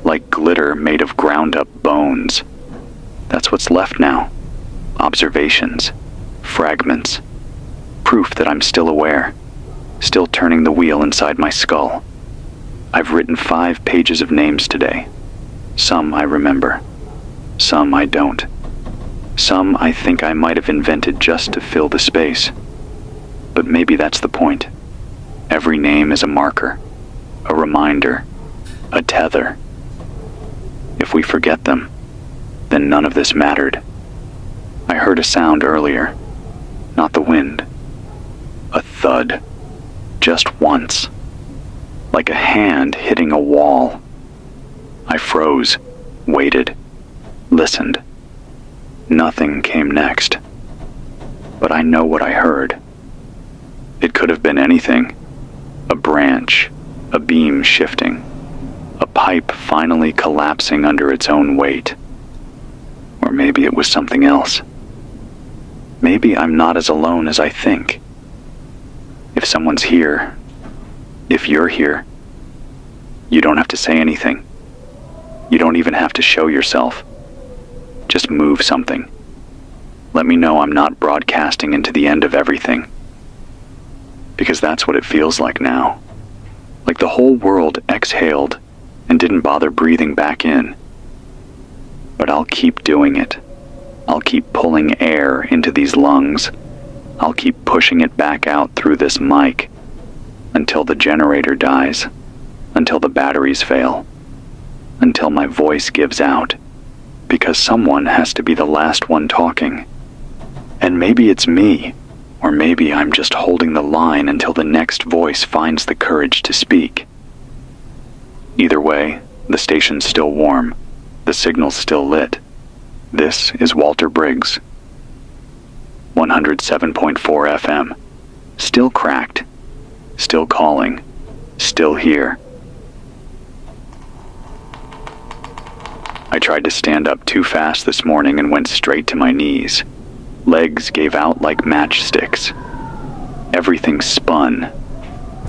[SPEAKER 1] like glitter made of ground-up bones. That's what's left now. Observations. Fragments. Proof that I'm still aware. Still turning the wheel inside my skull. I've written 5 pages of names today. Some I remember. Some I don't. Some I think I might have invented just to fill the space. But maybe that's the point. Every name is a marker, a reminder, a tether. If we forget them, then none of this mattered. I heard a sound earlier, not the wind. A thud, just once, like a hand hitting a wall. I froze, waited, listened. Nothing came next. But I know what I heard. It could have been anything. A branch, a beam shifting, a pipe finally collapsing under its own weight. Or maybe it was something else. Maybe I'm not as alone as I think. If someone's here, if you're here, you don't have to say anything. You don't even have to show yourself. Just move something. Let me know I'm not broadcasting into the end of everything. Because that's what it feels like now. Like the whole world exhaled and didn't bother breathing back in. But I'll keep doing it. I'll keep pulling air into these lungs. I'll keep pushing it back out through this mic until the generator dies, until the batteries fail, until my voice gives out, because someone has to be the last one talking. And maybe it's me, or maybe I'm just holding the line until the next voice finds the courage to speak. Either way, the station's still warm, the signal's still lit. This is Walter Briggs. 107.4 FM. Still cracked. Still calling. Still here. I tried to stand up too fast this morning and went straight to my knees. Legs gave out like matchsticks. Everything spun.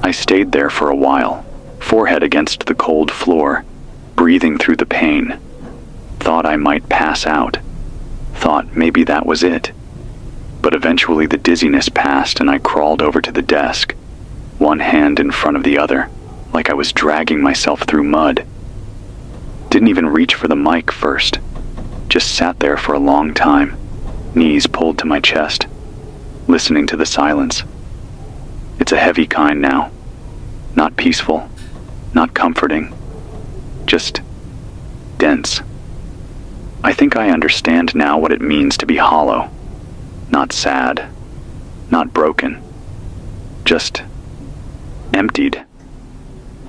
[SPEAKER 1] I stayed there for a while, forehead against the cold floor, breathing through the pain. Thought I might pass out. Thought maybe that was it. But eventually the dizziness passed and I crawled over to the desk, one hand in front of the other, like I was dragging myself through mud. Didn't even reach for the mic first. Just sat there for a long time, knees pulled to my chest, listening to the silence. It's a heavy kind now. Not peaceful, not comforting, just dense. I think I understand now what it means to be hollow. Not sad, not broken, just emptied.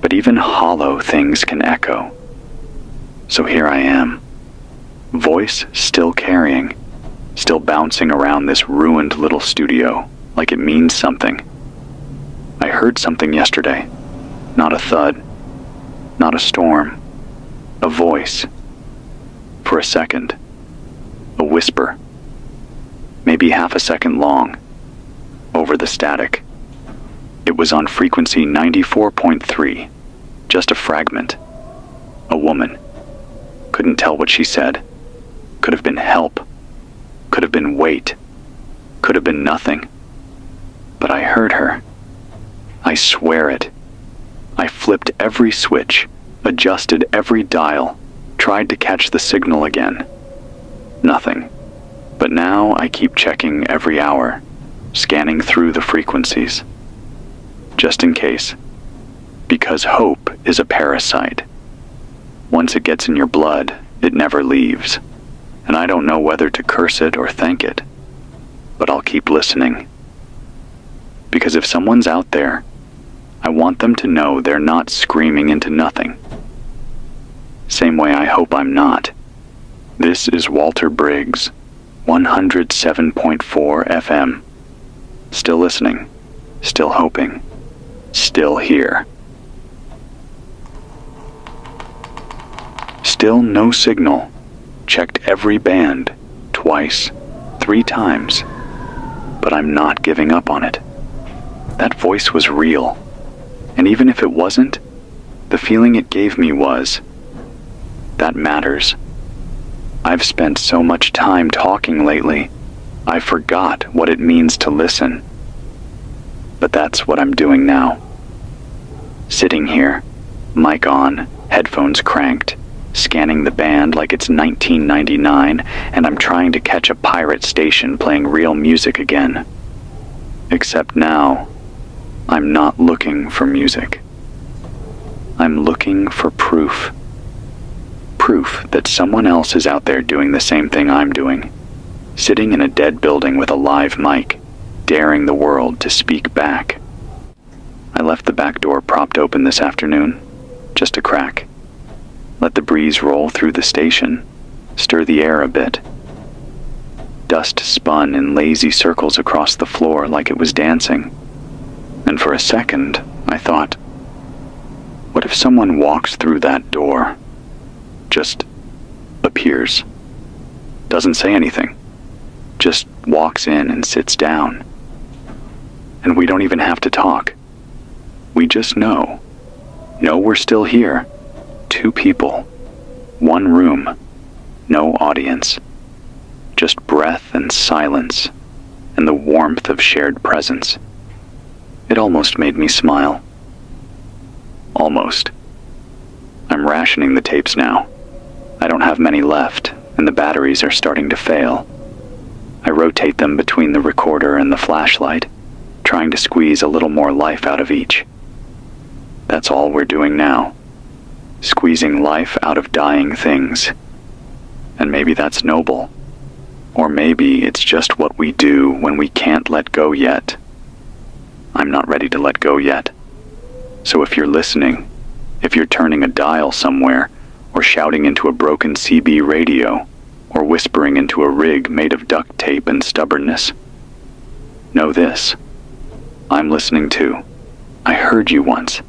[SPEAKER 1] But even hollow things can echo. So here I am, voice still carrying, still bouncing around this ruined little studio like it means something. I heard something yesterday, not a thud, not a storm, a voice. For a second, a whisper, maybe half a second long, over the static. It was on frequency 94.3, just a fragment. A woman. Couldn't tell what she said. Could have been help. Could have been wait. Could have been nothing. But I heard her. I swear it. I flipped every switch, adjusted every dial, tried to catch the signal again. Nothing. But now I keep checking every hour, scanning through the frequencies. Just in case. Because hope is a parasite. Once it gets in your blood, it never leaves. And I don't know whether to curse it or thank it. But I'll keep listening. Because if someone's out there, I want them to know they're not screaming into nothing. Same way I hope I'm not. This is Walter Briggs, 107.4 FM. Still listening, still hoping, still here. Still no signal. Checked every band, twice, 3 times. But I'm not giving up on it. That voice was real. And even if it wasn't, the feeling it gave me was, that matters. I've spent so much time talking lately, I forgot what it means to listen. But that's what I'm doing now. Sitting here, mic on, headphones cranked, scanning the band like it's 1999, and I'm trying to catch a pirate station playing real music again. Except now, I'm not looking for music. I'm looking for proof. Proof that someone else is out there doing the same thing I'm doing. Sitting in a dead building with a live mic, daring the world to speak back. I left the back door propped open this afternoon, just a crack. Let the breeze roll through the station, stir the air a bit. Dust spun in lazy circles across the floor like it was dancing. And for a second, I thought, what if someone walks through that door? Just appears. Doesn't say anything. Just walks in and sits down. And we don't even have to talk. We just know. Know we're still here. 2 people. 1 room. No audience. Just breath and silence, and the warmth of shared presence. It almost made me smile. Almost. I'm rationing the tapes now. I don't have many left, and the batteries are starting to fail. I rotate them between the recorder and the flashlight, trying to squeeze a little more life out of each. That's all we're doing now. Squeezing life out of dying things. And maybe that's noble. Or maybe it's just what we do when we can't let go yet. I'm not ready to let go yet. So if you're listening, if you're turning a dial somewhere, or shouting into a broken CB radio, or whispering into a rig made of duct tape and stubbornness, know this. I'm listening too. I heard you once.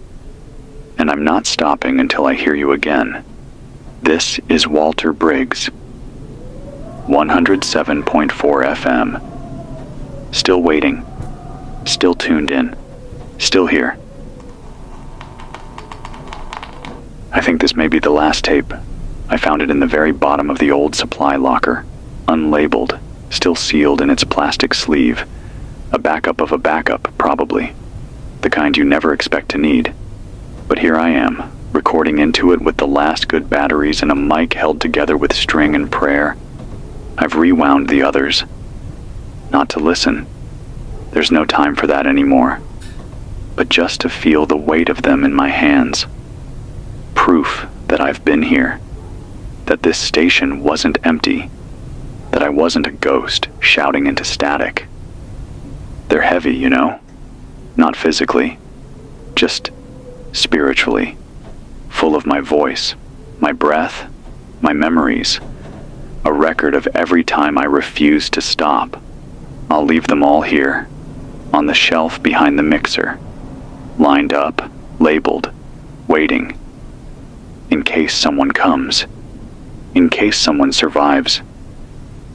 [SPEAKER 1] And I'm not stopping until I hear you again. This is Walter Briggs, 107.4 FM. Still waiting, still tuned in, still here. I think this may be the last tape. I found it in the very bottom of the old supply locker, unlabeled, still sealed in its plastic sleeve. A backup of a backup, probably. The kind you never expect to need. But here I am, recording into it with the last good batteries and a mic held together with string and prayer. I've rewound the others. Not to listen. There's no time for that anymore. But just to feel the weight of them in my hands. Proof that I've been here. That this station wasn't empty. That I wasn't a ghost shouting into static. They're heavy, you know? Not physically. Just spiritually. Full of my voice, my breath, my memories. A record of every time I refused to stop. I'll leave them all here, on the shelf behind the mixer. Lined up, labeled, waiting. In case someone comes. In case someone survives.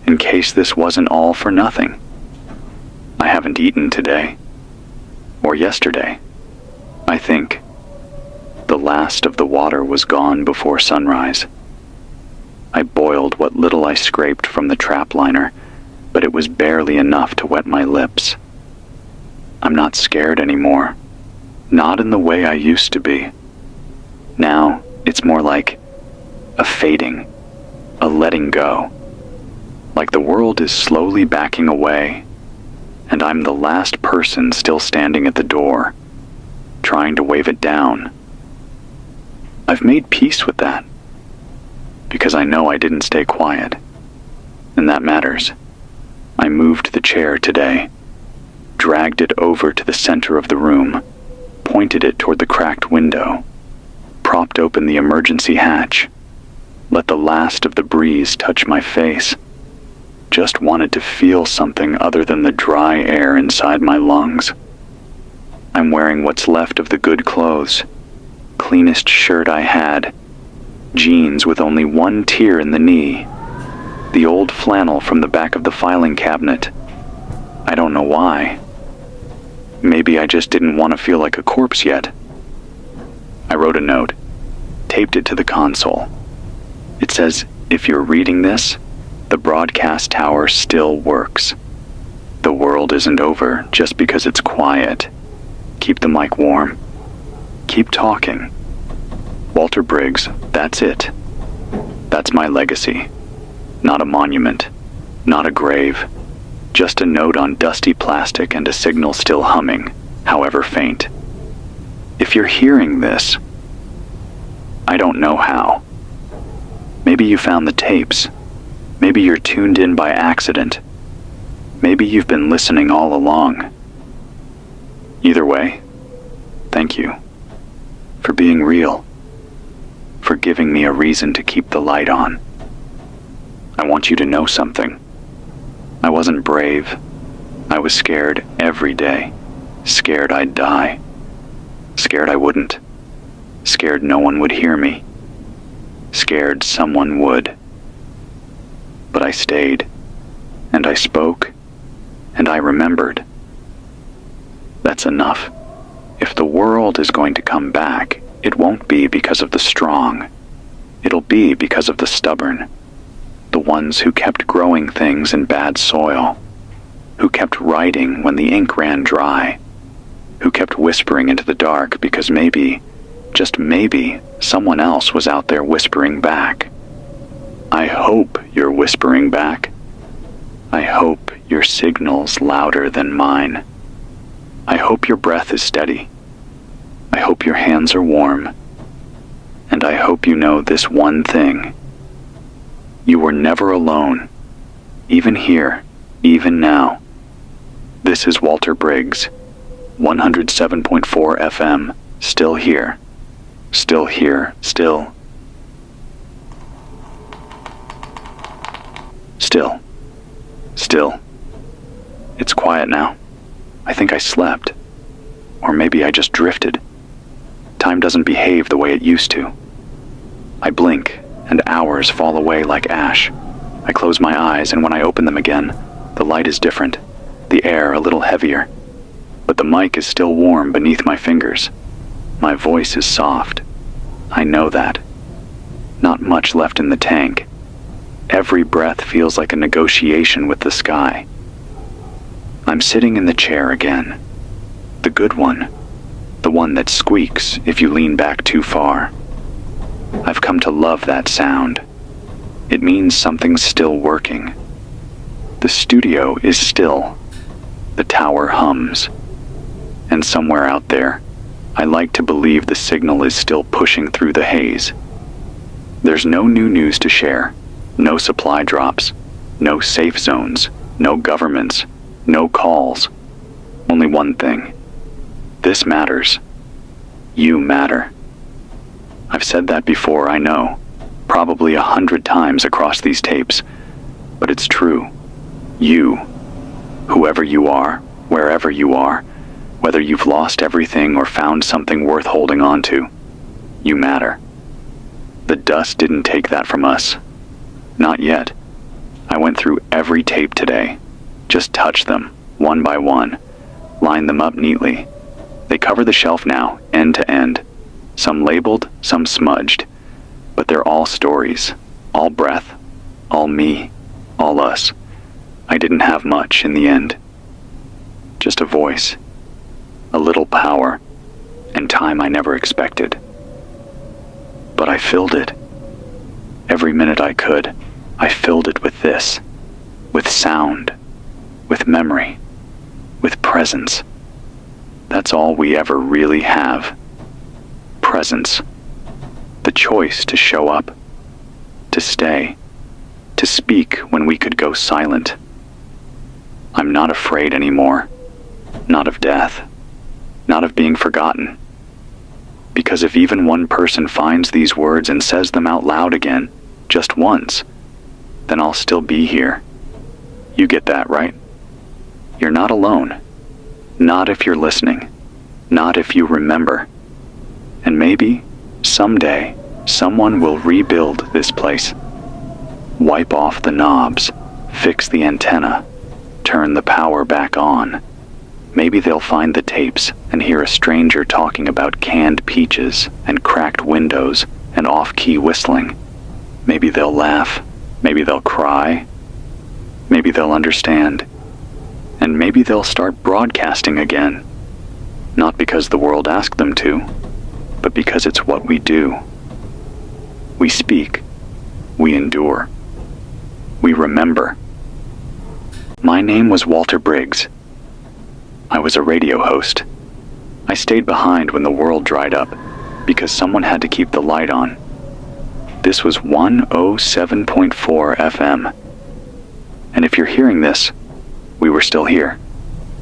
[SPEAKER 1] In case this wasn't all for nothing. I haven't eaten today. Or yesterday. I think. The last of the water was gone before sunrise. I boiled what little I scraped from the trap liner, but it was barely enough to wet my lips. I'm not scared anymore. Not in the way I used to be. Now, it's more like a fading, a letting go. Like the world is slowly backing away, and I'm the last person still standing at the door, trying to wave it down. I've made peace with that, because I know I didn't stay quiet, and that matters. I moved the chair today, dragged it over to the center of the room, pointed it toward the cracked window, propped open the emergency hatch, let the last of the breeze touch my face. Just wanted to feel something other than the dry air inside my lungs. I'm wearing what's left of the good clothes, cleanest shirt I had, jeans with only one tear in the knee, the old flannel from the back of the filing cabinet. I don't know why. Maybe I just didn't want to feel like a corpse yet. I wrote a note, taped it to the console. It says, if you're reading this, the broadcast tower still works. The world isn't over just because it's quiet. Keep the mic warm. Keep talking. Walter Briggs, that's it. That's my legacy. Not a monument. Not a grave. Just a note on dusty plastic and a signal still humming, however faint. If you're hearing this, I don't know how. Maybe you found the tapes. Maybe you're tuned in by accident. Maybe you've been listening all along. Either way, thank you. For being real. For giving me a reason to keep the light on. I want you to know something. I wasn't brave. I was scared every day. Scared I'd die. Scared I wouldn't. Scared no one would hear me. Scared someone would. But I stayed, and I spoke, and I remembered. That's enough. If the world is going to come back, it won't be because of the strong. It'll be because of the stubborn. The ones who kept growing things in bad soil. Who kept writing when the ink ran dry. Who kept whispering into the dark because maybe, just maybe, someone else was out there whispering back. I hope you're whispering back. I hope your signal's louder than mine. I hope your breath is steady. I hope your hands are warm. And I hope you know this one thing. You were never alone. Even here, even now. This is Walter Briggs, 107.4 FM, still here. Still here, still. Still. It's quiet now. I think I slept. Or maybe I just drifted. Time doesn't behave the way it used to. I blink, and hours fall away like ash. I close my eyes, and when I open them again, the light is different, the air a little heavier, but the mic is still warm beneath my fingers. My voice is soft. I know that. Not much left in the tank. Every breath feels like a negotiation with the sky. I'm sitting in the chair again. The good one. The one that squeaks if you lean back too far. I've come to love that sound. It means something's still working. The studio is still. The tower hums. And somewhere out there, I like to believe the signal is still pushing through the haze. There's no new news to share. No supply drops. No safe zones. No governments. No calls. Only one thing. This matters. You matter. I've said that before, I know. Probably 100 times across these tapes. But it's true. You. Whoever you are, wherever you are, whether you've lost everything or found something worth holding on to, you matter. The dust didn't take that from us. Not yet. I went through every tape today. Just touched them, one by one. Lined them up neatly. They cover the shelf now, end to end. Some labeled, some smudged. But they're all stories. All breath. All me. All us. I didn't have much in the end. Just a voice. A little power. And time I never expected. But I filled it. Every minute I could, I filled it with this. With sound. With memory. With presence. That's all we ever really have. Presence. The choice to show up. To stay. To speak when we could go silent. I'm not afraid anymore. Not of death. Not of being forgotten. Because if even one person finds these words and says them out loud again, just once, then I'll still be here. You get that, right? You're not alone. Not if you're listening. Not if you remember. And maybe, someday, someone will rebuild this place. Wipe off the knobs. Fix the antenna. Turn the power back on. Maybe they'll find the tapes and hear a stranger talking about canned peaches and cracked windows and off-key whistling. Maybe they'll laugh. Maybe they'll cry. Maybe they'll understand. And maybe they'll start broadcasting again. Not because the world asked them to, but because it's what we do. We speak. We endure. We remember. My name was Walter Briggs. I was a radio host. I stayed behind when the world dried up, because someone had to keep the light on. This was 107.4 FM. And if you're hearing this, we were still here.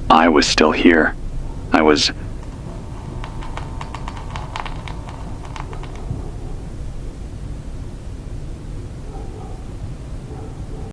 [SPEAKER 1] I was still here. I was